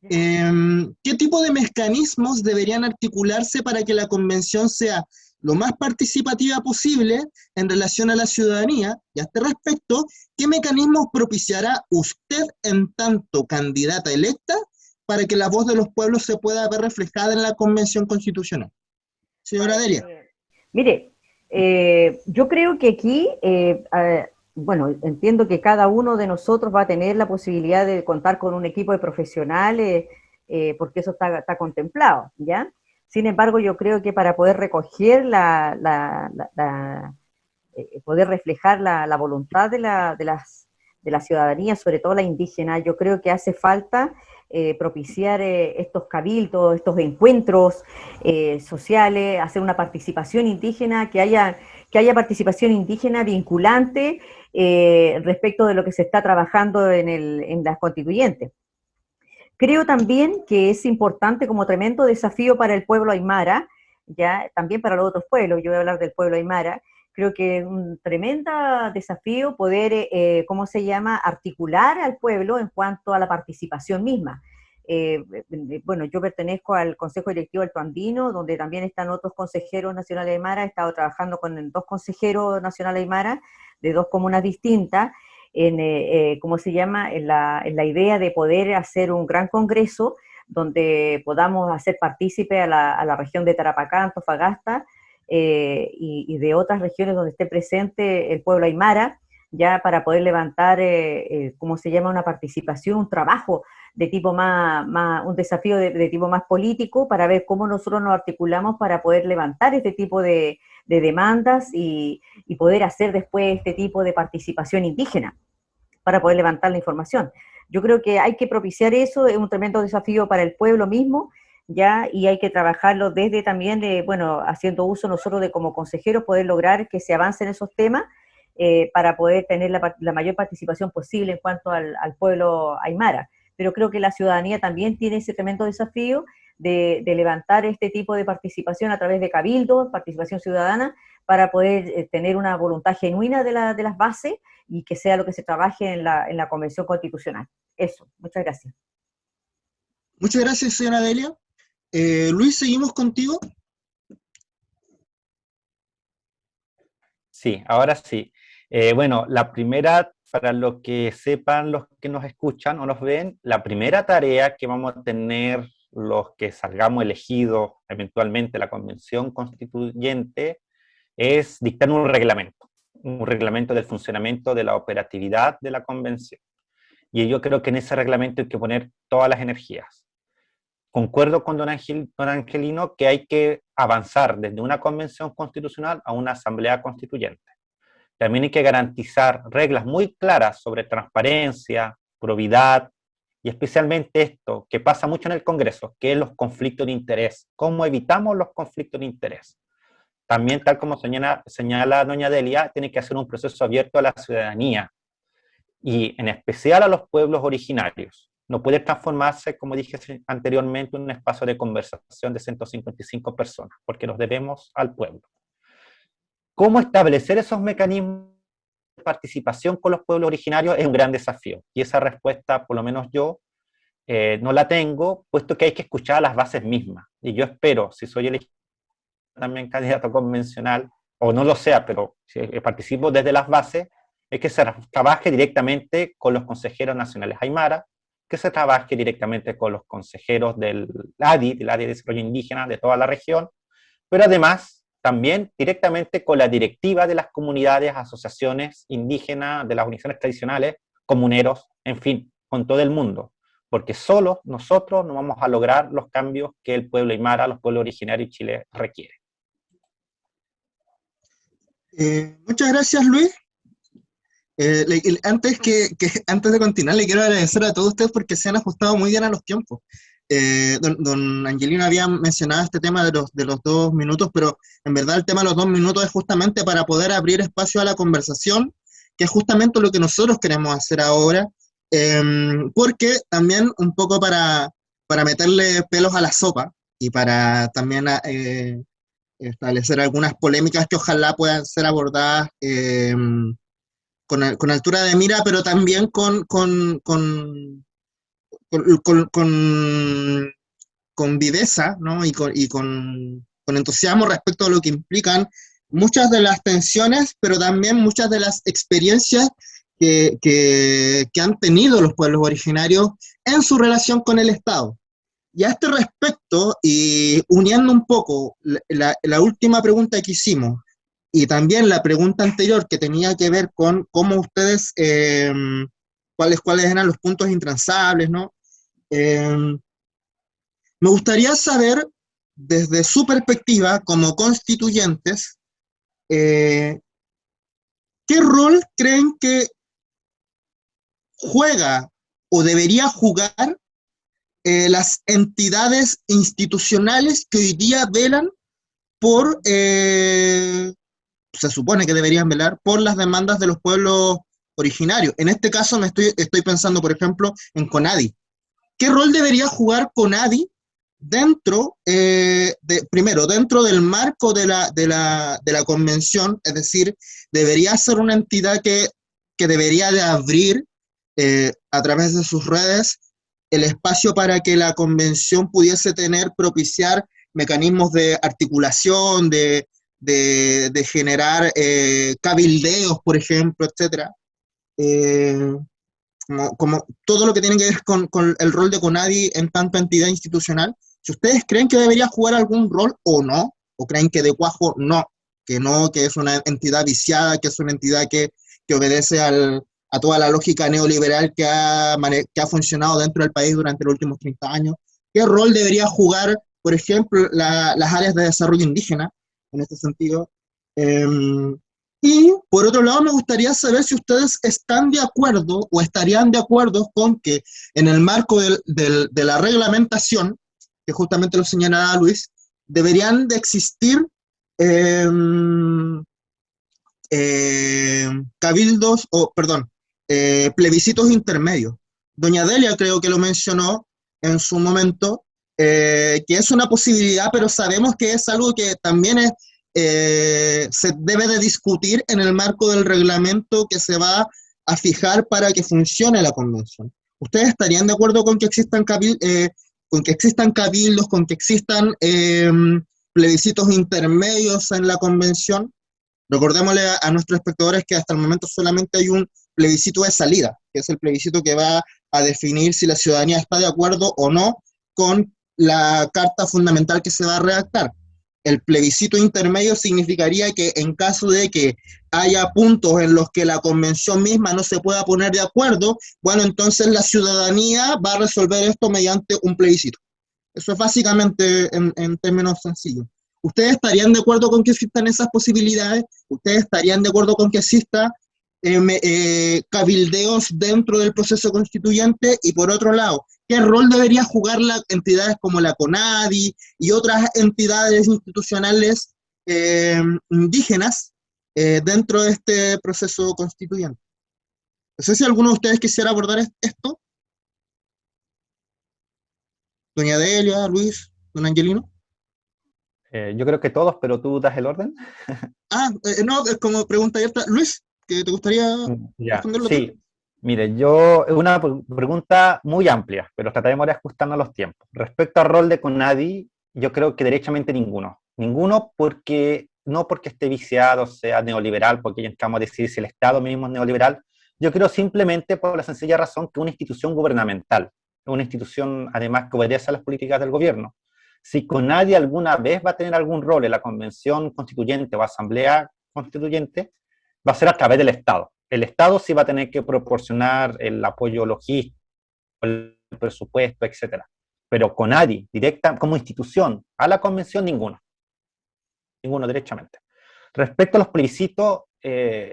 S2: ¿Qué tipo de mecanismos deberían articularse para que la convención sea lo más participativa posible en relación a la ciudadanía? Y a este respecto, ¿qué mecanismos propiciará usted en tanto candidata electa para que la voz de los pueblos se pueda ver reflejada en la convención constitucional? Señora Delia.
S6: Mire, yo creo que aquí, bueno, entiendo que cada uno de nosotros va a tener la posibilidad de contar con un equipo de profesionales, porque eso está contemplado, ¿ya? Sin embargo, yo creo que para poder recoger poder reflejar la voluntad de la ciudadanía, sobre todo la indígena, yo creo que hace falta propiciar estos cabildos, estos encuentros sociales, hacer una participación indígena, que haya participación indígena vinculante respecto de lo que se está trabajando en las constituyentes. Creo también que es importante como tremendo desafío para el pueblo aymara, ya también para los otros pueblos, yo voy a hablar del pueblo aymara. Creo que es un tremendo desafío poder, ¿cómo se llama?, articular al pueblo en cuanto a la participación misma. Bueno, yo pertenezco al Consejo Directivo Alto Andino, donde también están otros consejeros nacionales aymara. He estado trabajando con 2 consejeros nacionales aymara de 2 comunas distintas, ¿cómo se llama?, en la idea de poder hacer un gran congreso donde podamos hacer partícipe a la región de Tarapacá, Antofagasta, y de otras regiones donde esté presente el pueblo aymara, ya para poder levantar, ¿cómo se llama?, una participación, un trabajo de tipo un desafío de tipo más político, para ver cómo nosotros nos articulamos para poder levantar este tipo de demandas y poder hacer después este tipo de participación indígena, para poder levantar la información. Yo creo que hay que propiciar eso, es un tremendo desafío para el pueblo mismo, ya, y hay que trabajarlo desde también, bueno, haciendo uso nosotros de como consejeros, poder lograr que se avance en esos temas, para poder tener la mayor participación posible en cuanto al pueblo aymara. Pero creo que la ciudadanía también tiene ese tremendo desafío de levantar este tipo de participación a través de cabildos, participación ciudadana, para poder tener una voluntad genuina de las bases y que sea lo que se trabaje en la Convención Constitucional. Eso, muchas gracias.
S2: Muchas gracias, señora Delia. Luis, ¿seguimos contigo?
S3: Sí, ahora sí. Bueno, la primera, para los que sepan, los que nos escuchan o nos ven, la primera tarea que vamos a tener los que salgamos elegidos eventualmente la Convención Constituyente es dictar un reglamento del funcionamiento de la operatividad de la Convención. Y yo creo que en ese reglamento hay que poner todas las energías. Concuerdo con don Angelino que hay que avanzar desde una convención constitucional a una asamblea constituyente. También hay que garantizar reglas muy claras sobre transparencia, probidad, y especialmente esto, que pasa mucho en el Congreso, que es los conflictos de interés. ¿Cómo evitamos los conflictos de interés? También, tal como señala doña Delia, tiene que hacer un proceso abierto a la ciudadanía, y en especial a los pueblos originarios. No puede transformarse, como dije anteriormente, en un espacio de conversación de 155 personas, porque nos debemos al pueblo. ¿Cómo establecer esos mecanismos de participación con los pueblos originarios? Es un gran desafío, y esa respuesta, por lo menos yo, no la tengo, puesto que hay que escuchar a las bases mismas. Y yo espero, si soy elegido también candidato convencional, o no lo sea, pero si participo desde las bases, es que se trabaje directamente con los consejeros nacionales aymara, que se trabaje directamente con los consejeros del ADI, del Área de Desarrollo Indígena de toda la región, pero además también directamente con la directiva de las comunidades, asociaciones indígenas, de las organizaciones tradicionales, comuneros, en fin, con todo el mundo, porque solo nosotros no vamos a lograr los cambios que el pueblo aymara, los pueblos originarios de Chile requieren.
S2: Muchas gracias, Luis. Antes de continuar, le quiero agradecer a todos ustedes porque se han ajustado muy bien a los tiempos. Don Angelino había mencionado este tema de los 2 minutos, pero en verdad el tema de los 2 minutos es justamente para poder abrir espacio a la conversación, que es justamente lo que nosotros queremos hacer ahora, porque también un poco para meterle pelos a la sopa y para también establecer algunas polémicas que ojalá puedan ser abordadas con altura de mira, pero también con viveza, ¿no? y con entusiasmo respecto a lo que implican muchas de las tensiones, pero también muchas de las experiencias que han tenido los pueblos originarios en su relación con el Estado. Y a este respecto, y uniendo un poco la última pregunta que hicimos, y también la pregunta anterior que tenía que ver con cómo ustedes, cuáles eran los puntos intransables, ¿no? Me gustaría saber, desde su perspectiva como constituyentes, ¿qué rol creen que juega o debería jugar las entidades institucionales que hoy día velan por, se supone que deberían velar por las demandas de los pueblos originarios? En este caso estoy pensando, por ejemplo, en CONADI. ¿Qué rol debería jugar CONADI primero, dentro del marco de la convención? Es decir, debería ser una entidad que debería de abrir a través de sus redes el espacio para que la convención pudiese propiciar mecanismos de articulación, de generar cabildeos, por ejemplo, etcétera. Como todo lo que tiene que ver con el rol de CONADI en tanto entidad institucional. Si ustedes creen que debería jugar algún rol o no, o creen que de cuajo no, que es una entidad viciada, que es una entidad que obedece a toda la lógica neoliberal que ha funcionado dentro del país durante los últimos 30 años. ¿Qué rol debería jugar, por ejemplo, las áreas de desarrollo indígena en este sentido? Y, por otro lado, me gustaría saber si ustedes están de acuerdo o estarían de acuerdo con que en el marco de la reglamentación, que justamente lo señalaba Luis, deberían de existir cabildos, o perdón, plebiscitos intermedios. Doña Delia creo que lo mencionó en su momento, que es una posibilidad, pero sabemos que es algo que también se debe de discutir en el marco del reglamento que se va a fijar para que funcione la convención. ¿Ustedes estarían de acuerdo con que existan cabildos, con que existan plebiscitos intermedios en la convención? Recordémosle a nuestros espectadores que hasta el momento solamente hay un plebiscito de salida, que es el plebiscito que va a definir si la ciudadanía está de acuerdo o no con la carta fundamental que se va a redactar. El plebiscito intermedio significaría que en caso de que haya puntos en los que la convención misma no se pueda poner de acuerdo, bueno, entonces la ciudadanía va a resolver esto mediante un plebiscito. Eso es básicamente en términos sencillos. ¿Ustedes estarían de acuerdo con que existan esas posibilidades? ¿Ustedes estarían de acuerdo con que exista cabildeos dentro del proceso constituyente? Y por otro lado, ¿qué rol debería jugar las entidades como la CONADI y otras entidades institucionales indígenas dentro de este proceso constituyente? No sé si alguno de ustedes quisiera abordar esto. Doña Delia, Luis, don Angelino.
S3: Yo creo que todos, pero tú das el orden.
S2: No, es como pregunta abierta. Luis, ¿que te gustaría
S3: Ya,
S2: responderlo tú?
S3: sí. Mire, es una pregunta muy amplia, pero trataremos de ajustarnos a los tiempos. Respecto al rol de CONADI, yo creo que derechamente ninguno. Ninguno porque, no porque esté viciado, sea neoliberal, porque ya estamos a decidir si el Estado mismo es neoliberal. Yo creo simplemente por la sencilla razón que una institución gubernamental, una institución además que obedece a las políticas del gobierno, si CONADI alguna vez va a tener algún rol en la convención constituyente o asamblea constituyente, va a ser a través del Estado. El Estado sí va a tener que proporcionar el apoyo logístico, el presupuesto, etcétera. Pero CONADI, directa como institución, a la convención, ninguno. Ninguno, derechamente. Respecto a los plebiscitos,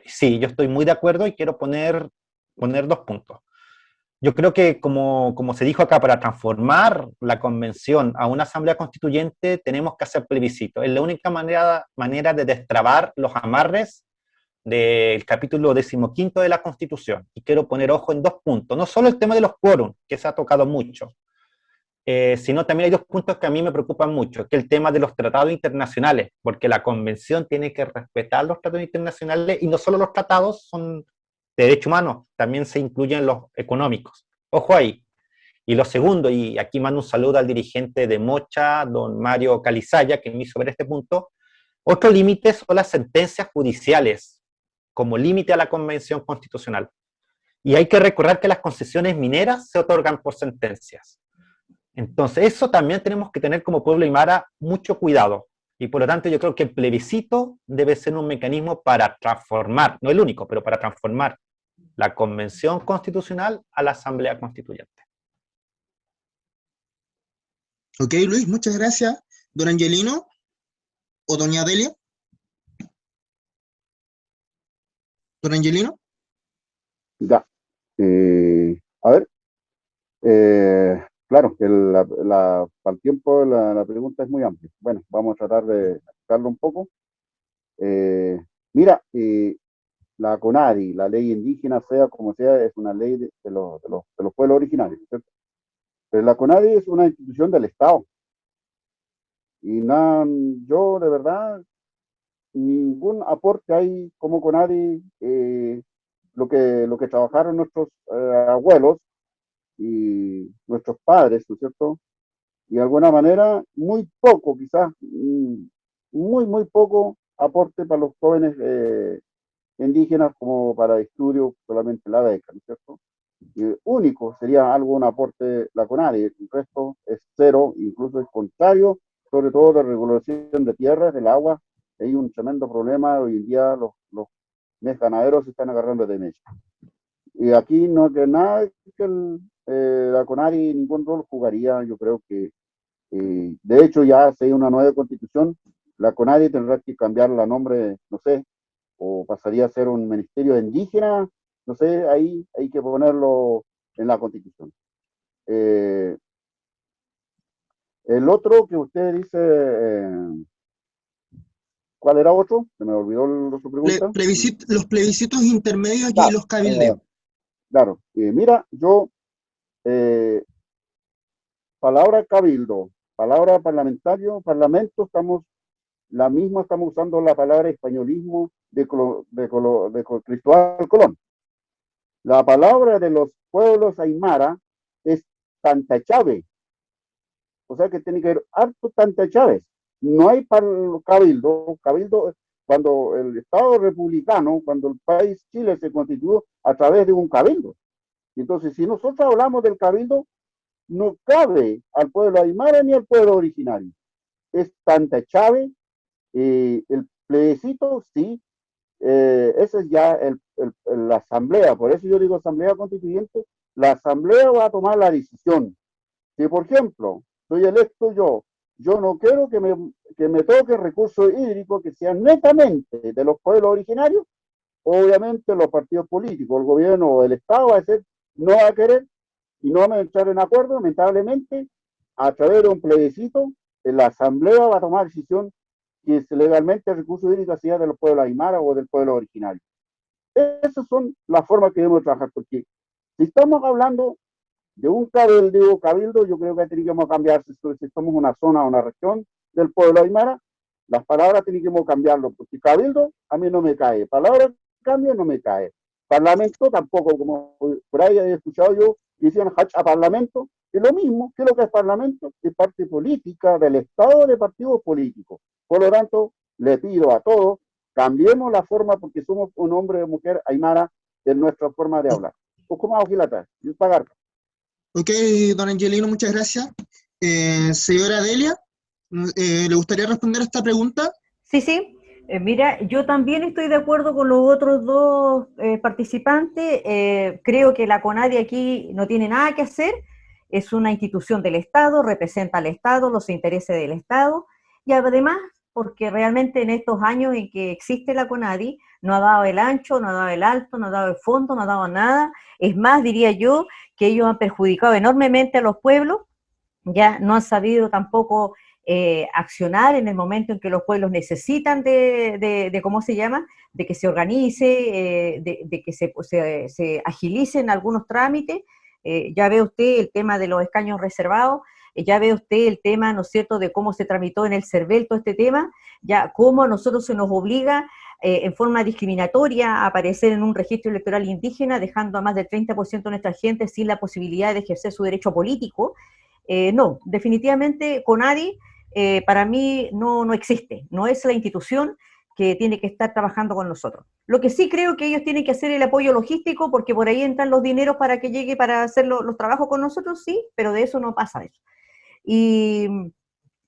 S3: sí, yo estoy muy de acuerdo y quiero poner dos puntos. Yo creo que, como se dijo acá, para transformar la convención a una asamblea constituyente tenemos que hacer plebiscito. Es la única manera de destrabar los amarres del capítulo 15 de la Constitución. Y quiero poner ojo en dos puntos. No solo el tema de los quórums, que se ha tocado mucho, sino también hay dos puntos que a mí me preocupan mucho, que es el tema de los tratados internacionales, porque la convención tiene que respetar los tratados internacionales, y no solo los tratados son de derechos humanos, también se incluyen los económicos. Ojo ahí. Y lo segundo, y aquí mando un saludo al dirigente de Mocha, don Mario Calizaya, que me hizo ver este punto, otro límite son las sentencias judiciales, como límite a la convención constitucional. Y hay que recordar que las concesiones mineras se otorgan por sentencias. Entonces, eso también tenemos que tener como pueblo aymara mucho cuidado. Y por lo tanto, yo creo que el plebiscito debe ser un mecanismo para transformar, no el único, pero para transformar la convención constitucional a la asamblea constituyente.
S2: Ok, Luis, muchas gracias. Don Angelino o doña Delia. Don Angelino.
S5: Ya. A ver, claro, que para el tiempo la pregunta es muy amplia. Bueno, vamos a tratar de explicarlo un poco. Mira, la CONADI, la ley indígena, sea como sea, es una ley de los pueblos originarios, ¿cierto? Pero la CONADI es una institución del Estado. Y nada, yo de verdad, ningún aporte hay como CONADI, lo que trabajaron nuestros abuelos y nuestros padres, ¿no es cierto? Y de alguna manera, muy poco, quizás, muy poco aporte para los jóvenes indígenas como para estudio, solamente la beca, ¿no es cierto? Único sería algo, un aporte la CONADI, el resto es cero, incluso es contrario, sobre todo de regulación de tierras, del agua. Hay un tremendo problema, hoy en día los ganaderos se están agarrando de mecha. Y aquí no que nada que la CONADI ningún rol jugaría, yo creo que, de hecho ya si hay una nueva constitución, la CONADI tendrá que cambiar el nombre, no sé, o pasaría a ser un ministerio indígena, no sé, ahí hay que ponerlo en la constitución. El otro que usted dice, ¿Cuál era otro? Se me olvidó su pregunta.
S2: Los plebiscitos intermedios y
S5: Claro,
S2: los cabildeos.
S5: claro. Mira, yo, palabra cabildo, palabra parlamentario, parlamento, estamos usando la palabra españolismo de Cristóbal Colón. La palabra de los pueblos aymara es Tantachave, o sea que tiene que haber harto Tantachaves. No hay cabildo, cuando el Estado republicano, cuando el país Chile se constituyó a través de un cabildo. Entonces, si nosotros hablamos del cabildo, no cabe al pueblo aymara ni al pueblo originario. Es Tantachave, el plebiscito, sí, esa es ya la asamblea, por eso yo digo asamblea constituyente, la asamblea va a tomar la decisión. Si, por ejemplo, soy electo yo no quiero que me toque recursos hídricos que sean netamente de los pueblos originarios, obviamente los partidos políticos, el gobierno o el Estado no va a querer y no va a entrar en acuerdo, lamentablemente, a través de un plebiscito, la asamblea va a tomar decisión que legalmente el recurso hídrico sea de los pueblos aymara o del pueblo originario. Esas son las formas que debemos trabajar, porque si estamos hablando de un cabildo, yo creo que tendríamos que cambiar, si somos una zona o una región del pueblo aymara, las palabras tendríamos que cambiarlo, porque cabildo a mí no me cae, palabra cambio no me cae, parlamento tampoco, como por ahí he escuchado yo, que decían a parlamento, es lo mismo que lo que es parlamento, es parte política del Estado de partidos políticos. Por lo tanto, le pido a todos, cambiemos la forma porque somos un hombre o mujer aymara en nuestra forma de hablar. Pues como agilata, y pagar.
S2: Ok, don Angelino, muchas gracias. Señora Delia, ¿le gustaría responder a esta pregunta?
S6: Sí, sí. Mira, yo también estoy de acuerdo con los otros dos participantes. Creo que la CONADI aquí no tiene nada que hacer. Es una institución del Estado, representa al Estado, los intereses del Estado. Y además, porque realmente en estos años en que existe la CONADI, no ha dado el ancho, no ha dado el alto, no ha dado el fondo, no ha dado nada. Es más, diría yo, que ellos han perjudicado enormemente a los pueblos, ya no han sabido tampoco accionar en el momento en que los pueblos necesitan de ¿cómo se llama?, de que se organice, de que se agilicen algunos trámites. Ya ve usted el tema de los escaños reservados, ya ve usted el tema, ¿no es cierto?, de cómo se tramitó en el CERVEL todo este tema, ya cómo a nosotros se nos obliga en forma discriminatoria a aparecer en un registro electoral indígena, dejando a más del 30% de nuestra gente sin la posibilidad de ejercer su derecho político. No, definitivamente CONADI para mí no existe, no es la institución que tiene que estar trabajando con nosotros. Lo que sí creo que ellos tienen que hacer el apoyo logístico, porque por ahí entran los dineros para que llegue para hacer los trabajos con nosotros, sí, pero de eso no pasa eso. Y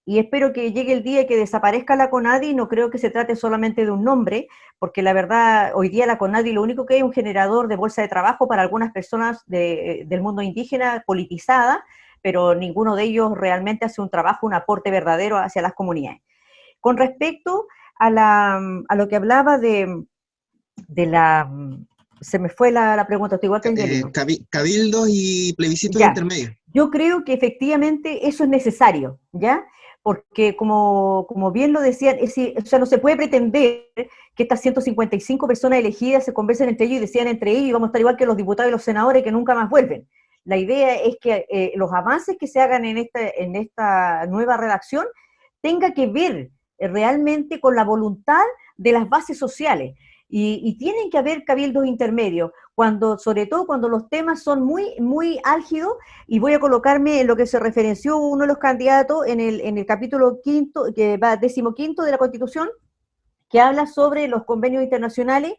S6: espero que llegue el día que desaparezca la CONADI. No creo que se trate solamente de un nombre, porque la verdad, hoy día la CONADI lo único que hay es un generador de bolsa de trabajo para algunas personas del mundo indígena politizada, pero ninguno de ellos realmente hace un trabajo, un aporte verdadero hacia las comunidades. Con respecto a lo que hablaba de la... Se me fue la pregunta, estoy igual que Angelino.
S2: Cabildos y plebiscitos intermedios.
S6: Yo creo que efectivamente eso es necesario, ¿ya? Porque como bien lo decían, o sea, no se puede pretender que estas 155 personas elegidas se conversen entre ellos y decidan entre ellos y vamos a estar igual que los diputados y los senadores que nunca más vuelven. La idea es que los avances que se hagan en esta nueva redacción tenga que ver realmente con la voluntad de las bases sociales. Y tienen que haber cabildos intermedios, sobre todo cuando los temas son muy, muy álgidos, y voy a colocarme en lo que se referenció uno de los candidatos en el capítulo 15 de la Constitución, que habla sobre los convenios internacionales.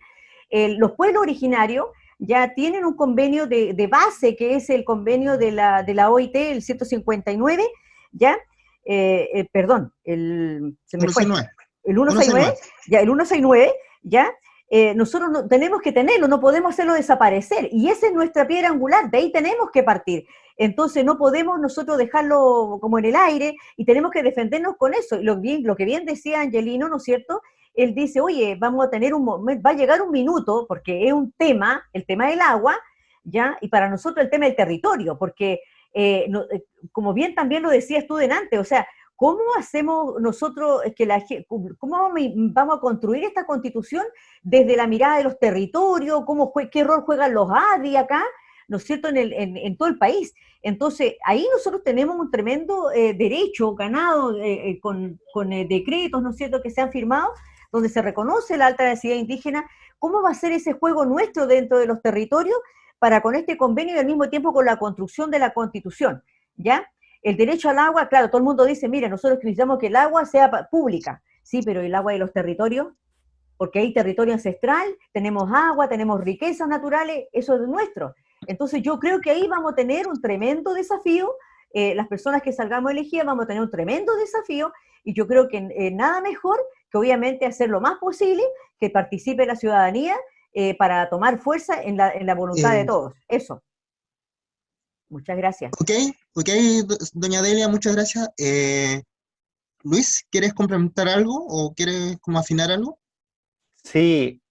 S6: Los pueblos originarios ya tienen un convenio de base, que es el convenio de la OIT, el 159, ¿ya? Perdón, se me fue. El 169, ya, el 169, ¿ya? Nosotros tenemos que tenerlo, no podemos hacerlo desaparecer, y esa es nuestra piedra angular, de ahí tenemos que partir. Entonces no podemos nosotros dejarlo como en el aire, y tenemos que defendernos con eso. Lo que bien decía Angelino, ¿no es cierto? Él dice, oye, vamos a tener va a llegar un minuto, porque es un tema, el tema del agua, ¿ya? Y para nosotros el tema del territorio, porque como bien también lo decías tú delante, o sea, ¿cómo hacemos nosotros, cómo vamos a construir esta constitución desde la mirada de los territorios? ¿Qué rol juegan los ADI acá? ¿No es cierto?, en todo el país. Entonces, ahí nosotros tenemos un tremendo derecho ganado con decretos, ¿no es cierto?, que se han firmado, donde se reconoce la alta densidad indígena. ¿Cómo va a ser ese juego nuestro dentro de los territorios para con este convenio y al mismo tiempo con la construcción de la Constitución? ¿Ya? El derecho al agua, claro, todo el mundo dice, mira, nosotros necesitamos que el agua sea pública. Sí, pero ¿el agua de los territorios? Porque hay territorio ancestral, tenemos agua, tenemos riquezas naturales, eso es nuestro. Entonces yo creo que ahí vamos a tener un tremendo desafío, las personas que salgamos elegidas vamos a tener un tremendo desafío, y yo creo que nada mejor que obviamente hacer lo más posible, que participe la ciudadanía para tomar fuerza en la voluntad de todos. Eso. Muchas gracias.
S2: Ok, doña Delia, muchas gracias. Luis, ¿quieres complementar algo o quieres como afinar algo?
S3: Sí,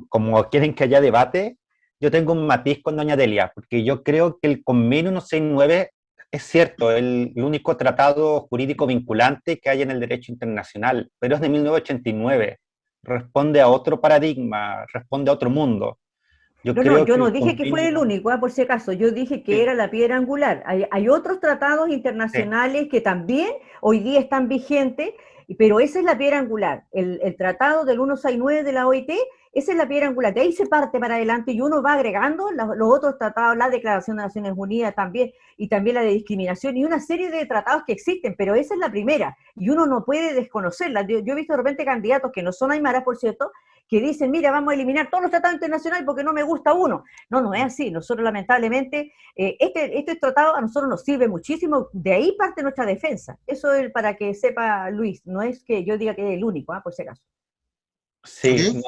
S3: como quieren que haya debate, yo tengo un matiz con doña Delia, porque yo creo que el convenio 169 es cierto, el único tratado jurídico vinculante que hay en el derecho internacional, pero es de 1989, responde a otro paradigma, responde a otro mundo. Yo
S6: no dije que fue el único, por si acaso, yo dije que era la piedra angular. Hay otros tratados internacionales que también hoy día están vigentes, pero esa es la piedra angular. El tratado del 169 de la OIT, esa es la piedra angular. De ahí se parte para adelante y uno va agregando los otros tratados, la Declaración de Naciones Unidas también, y también la de discriminación, y una serie de tratados que existen, pero esa es la primera, y uno no puede desconocerla. Yo he visto de repente candidatos que no son aymaras, por cierto, que dicen, mira, vamos a eliminar todos los tratados internacionales porque no me gusta uno. No es así. Nosotros, lamentablemente, este tratado a nosotros nos sirve muchísimo. De ahí parte nuestra defensa. Eso es para que sepa Luis. No es que yo diga que es el único, por si acaso.
S3: Sí,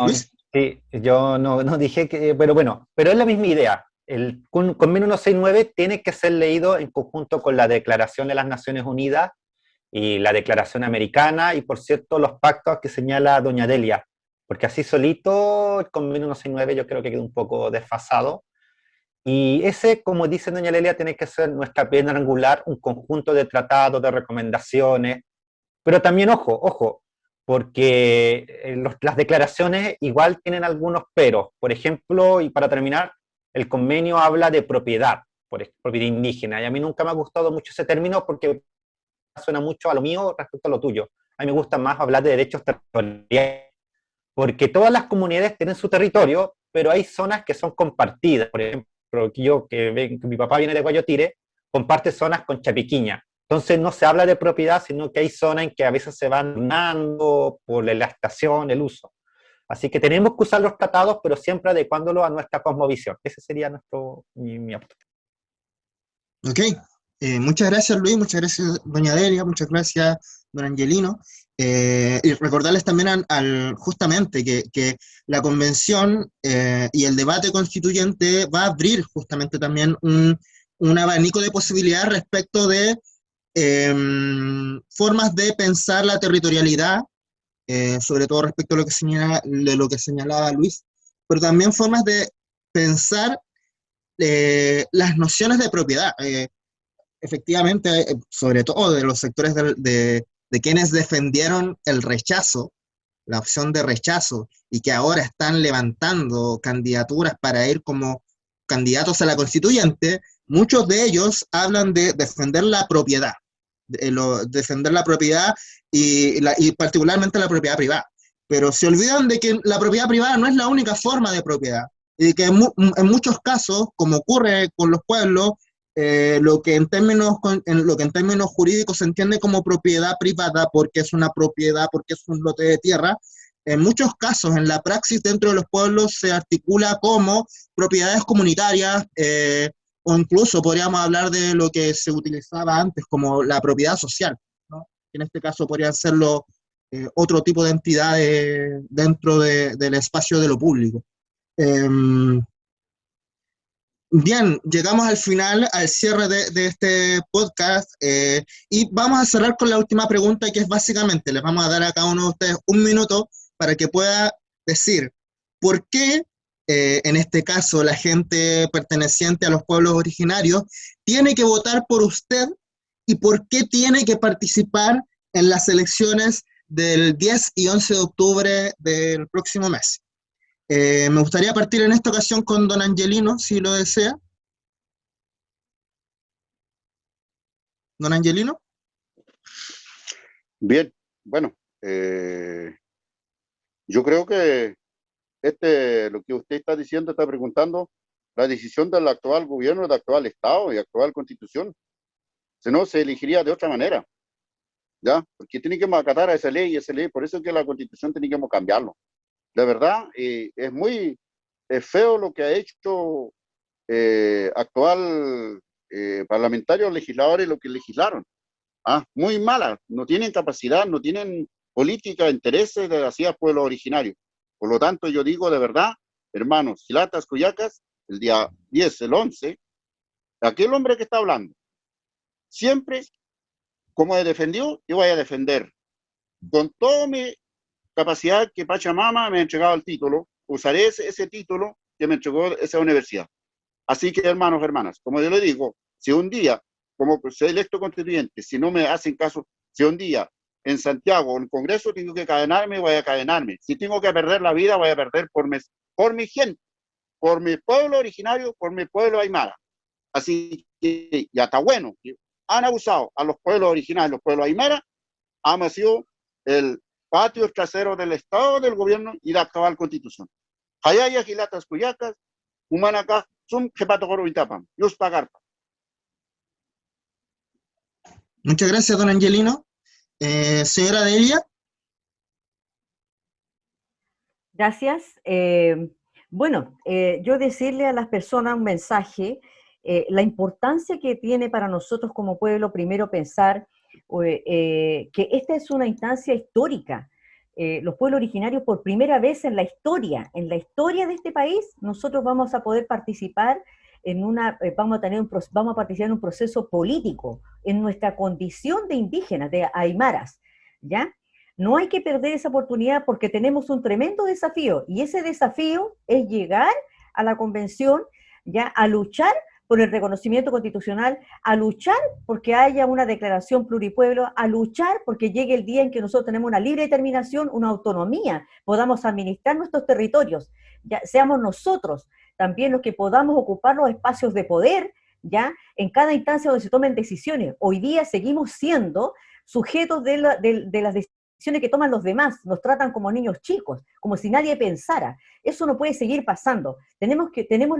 S3: sí, yo no dije que, pero bueno, pero es la misma idea. El convenio 169 tiene que ser leído en conjunto con la Declaración de las Naciones Unidas y la Declaración Americana y, por cierto, los pactos que señala doña Delia. Porque así solito el convenio 169 yo creo que queda un poco desfasado. Y ese, como dice doña Lelia, tiene que ser nuestra piedra angular, un conjunto de tratados, de recomendaciones. Pero también, ojo, porque las declaraciones igual tienen algunos peros. Por ejemplo, y para terminar, el convenio habla de propiedad, propiedad indígena. Y a mí nunca me ha gustado mucho ese término porque suena mucho a lo mío respecto a lo tuyo. A mí me gusta más hablar de derechos territoriales, porque todas las comunidades tienen su territorio, pero hay zonas que son compartidas. Por ejemplo, yo que mi papá viene de Guayotire, comparte zonas con Chapiquiña. Entonces no se habla de propiedad, sino que hay zonas en que a veces se van dando por la estación, el uso. Así que tenemos que usar los tratados, pero siempre adecuándolos a nuestra cosmovisión. Ese sería mi aporte.
S2: Ok, muchas gracias Luis, muchas gracias doña Delia, muchas gracias don Angelino. Y recordarles también justamente que la convención y el debate constituyente va a abrir justamente también un abanico de posibilidades respecto de formas de pensar la territorialidad, sobre todo respecto a lo que señalaba Luis, pero también formas de pensar las nociones de propiedad. Efectivamente, sobre todo de los sectores de quienes defendieron el rechazo, la opción de rechazo, y que ahora están levantando candidaturas para ir como candidatos a la constituyente, muchos de ellos hablan de defender la propiedad, defender la propiedad y particularmente la propiedad privada. Pero se olvidan de que la propiedad privada no es la única forma de propiedad, y que en muchos casos, como ocurre con los pueblos, lo que en términos jurídicos se entiende como propiedad privada porque es una propiedad, porque es un lote de tierra, en muchos casos en la praxis dentro de los pueblos se articula como propiedades comunitarias, o incluso podríamos hablar de lo que se utilizaba antes como la propiedad social, ¿no? En este caso podrían serlo otro tipo de entidades dentro del espacio de lo público. Bien, llegamos al final, al cierre de este podcast, y vamos a cerrar con la última pregunta, que es básicamente, les vamos a dar a cada uno de ustedes un minuto para que pueda decir por qué, en este caso, la gente perteneciente a los pueblos originarios tiene que votar por usted y por qué tiene que participar en las elecciones del 10 y 11 de octubre del próximo mes. Me gustaría partir en esta ocasión con don Angelino, si lo desea. Don Angelino.
S5: Bien, bueno, yo creo que lo que usted está diciendo, está preguntando la decisión del actual gobierno, del actual Estado y actual Constitución. Si no, se elegiría de otra manera, ¿ya? Porque tiene que acatar a esa ley, por eso es que la Constitución tiene que cambiarlo. La verdad, es muy feo lo que ha hecho actual parlamentarios, legisladores, lo que legislaron. Muy malas, no tienen capacidad, no tienen política, intereses de hacia pueblo originario. Por lo tanto, yo digo de verdad, hermanos, Gilatas, Cuyacas, el día 10, el 11, aquel hombre que está hablando, siempre, como he defendido, yo voy a defender con toda mi capacidad que Pachamama me ha entregado el título, usaré ese título que me entregó esa universidad. Así que, hermanos, hermanas, como yo le digo, si un día, como soy electo constituyente, si no me hacen caso, si un día en Santiago, en el Congreso, tengo que cadenarme, voy a cadenarme. Si tengo que perder la vida, voy a perder por mi gente, por mi pueblo originario, por mi pueblo aymara. Así que ya está bueno. Han abusado a los pueblos originarios, los pueblos aymara, han sido el patio trasero del Estado, del gobierno y de la actual Constitución. Hayaya, Gilatas, Cuyacas, Humanacá, Zum, Jepato, Goro, Itapam, Yus Pagarpa.
S2: Muchas gracias, don Angelino. Señora Delia.
S6: Gracias. Bueno, yo decirle a las personas un mensaje, la importancia que tiene para nosotros como pueblo, primero pensar que esta es una instancia histórica. Los pueblos originarios por primera vez en la historia de este país, nosotros vamos a poder participar vamos a participar en un proceso político, en nuestra condición de indígenas, de aymaras, ¿ya? No hay que perder esa oportunidad porque tenemos un tremendo desafío, y ese desafío es llegar a la convención, ¿ya? A luchar por el reconocimiento constitucional, a luchar porque haya una declaración pluripueblo, a luchar porque llegue el día en que nosotros tenemos una libre determinación, una autonomía, podamos administrar nuestros territorios, ya seamos nosotros también los que podamos ocupar los espacios de poder, ya en cada instancia donde se tomen decisiones. Hoy día seguimos siendo sujetos de las decisiones que toman los demás, nos tratan como niños chicos, como si nadie pensara. Eso no puede seguir pasando. Tenemos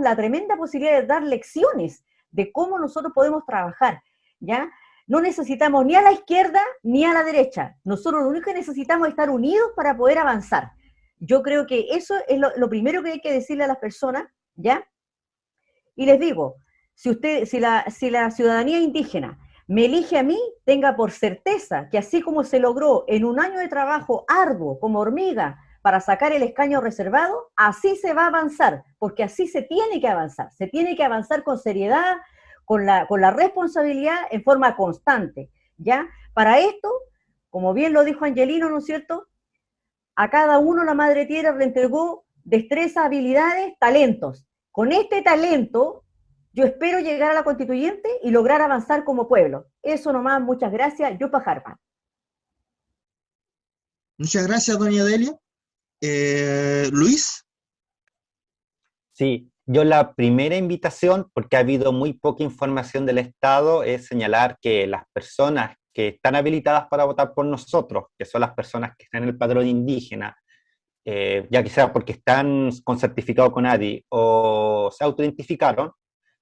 S6: la tremenda posibilidad de dar lecciones de cómo nosotros podemos trabajar, ¿ya? No necesitamos ni a la izquierda ni a la derecha. Nosotros lo único que necesitamos es estar unidos para poder avanzar. Yo creo que eso es lo primero que hay que decirle a las personas, ¿ya? Y les digo, si la ciudadanía indígena me elige a mí, tenga por certeza que así como se logró en un año de trabajo arduo, como hormiga, para sacar el escaño reservado, así se va a avanzar, porque así se tiene que avanzar con seriedad, con la responsabilidad en forma constante, ¿ya? Para esto, como bien lo dijo Angelino, ¿no es cierto?, a cada uno la Madre Tierra le entregó destrezas, habilidades, talentos. Con este talento, yo espero llegar a la constituyente y lograr avanzar como pueblo. Eso nomás, muchas gracias. Yupa Jarpa.
S2: Muchas gracias, doña Delia. Luis.
S3: Sí, yo la primera invitación, porque ha habido muy poca información del Estado, es señalar que las personas que están habilitadas para votar por nosotros, que son las personas que están en el padrón indígena, ya que sea porque están con certificado CONADI o se autoidentificaron,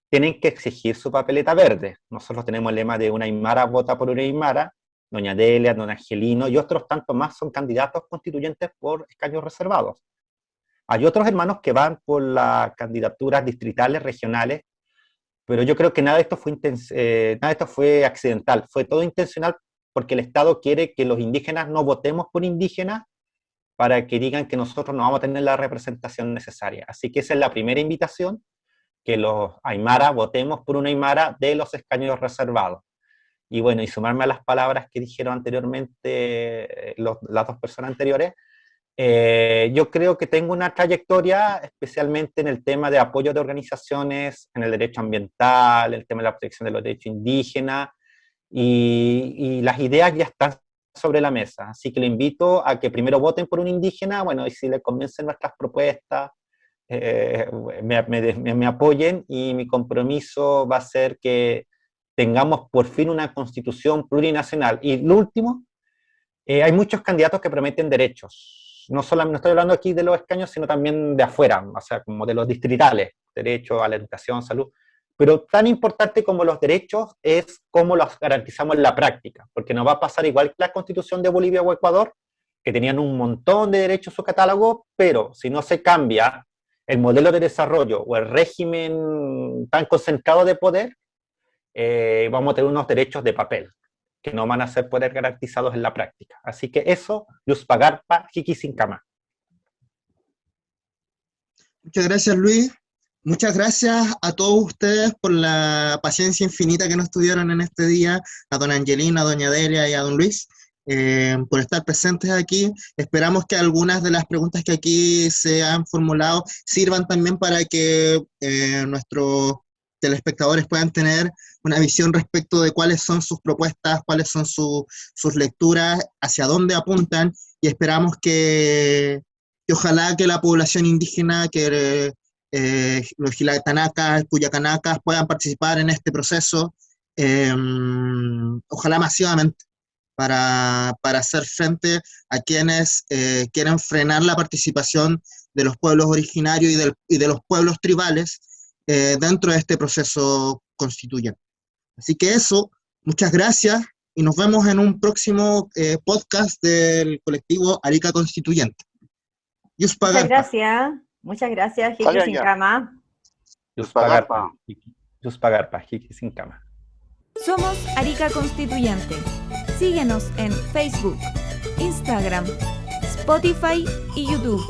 S3: tienen que exigir su papeleta verde. Nosotros tenemos el lema de una aymara vota por una aymara, doña Delia, don Angelino y otros tantos más son candidatos constituyentes por escaños reservados. Hay otros hermanos que van por las candidaturas distritales, regionales, pero yo creo que nada de esto fue accidental, fue todo intencional porque el Estado quiere que los indígenas no votemos por indígenas para que digan que nosotros no vamos a tener la representación necesaria. Así que esa es la primera invitación, que los aymara votemos por una aymara de los escaños reservados. Y bueno, y sumarme a las palabras que dijeron anteriormente las dos personas anteriores, yo creo que tengo una trayectoria, especialmente en el tema de apoyo de organizaciones, en el derecho ambiental, el tema de la protección de los derechos indígenas, y las ideas ya están sobre la mesa. Así que le invito a que primero voten por un indígena, bueno, y si les convencen nuestras propuestas, me apoyen, y mi compromiso va a ser que tengamos por fin una constitución plurinacional. Y lo último, hay muchos candidatos que prometen derechos. No estoy hablando aquí de los escaños, sino también de afuera, o sea, como de los distritales, derecho a la educación, salud. Pero tan importante como los derechos es cómo los garantizamos en la práctica, porque nos va a pasar igual que la Constitución de Bolivia o Ecuador, que tenían un montón de derechos en su catálogo, pero si no se cambia el modelo de desarrollo o el régimen tan concentrado de poder, vamos a tener unos derechos de papel, que no van a ser poder garantizados en la práctica. Así que eso, Yuspagarpa, Jiquisincama.
S2: Muchas gracias, Luis. Muchas gracias a todos ustedes por la paciencia infinita que nos tuvieron en este día, a don Angelina, a doña Delia y a don Luis, por estar presentes aquí. Esperamos que algunas de las preguntas que aquí se han formulado sirvan también para que nuestros telespectadores puedan tener una visión respecto de cuáles son sus propuestas, cuáles son sus lecturas, hacia dónde apuntan, y esperamos que ojalá que la población indígena, que los gilatanacas, cuyacanacas puedan participar en este proceso, ojalá masivamente, para hacer frente a quienes quieren frenar la participación de los pueblos originarios y de los pueblos tribales dentro de este proceso constituyente. Así que eso, muchas gracias, y nos vemos en un próximo podcast del colectivo Arica Constituyente.
S6: Muchas gracias, Jiquisincama.
S3: Yuspagarpa, Jiquisincama.
S1: Somos Arica Constituyente. Síguenos en Facebook, Instagram, Spotify y YouTube.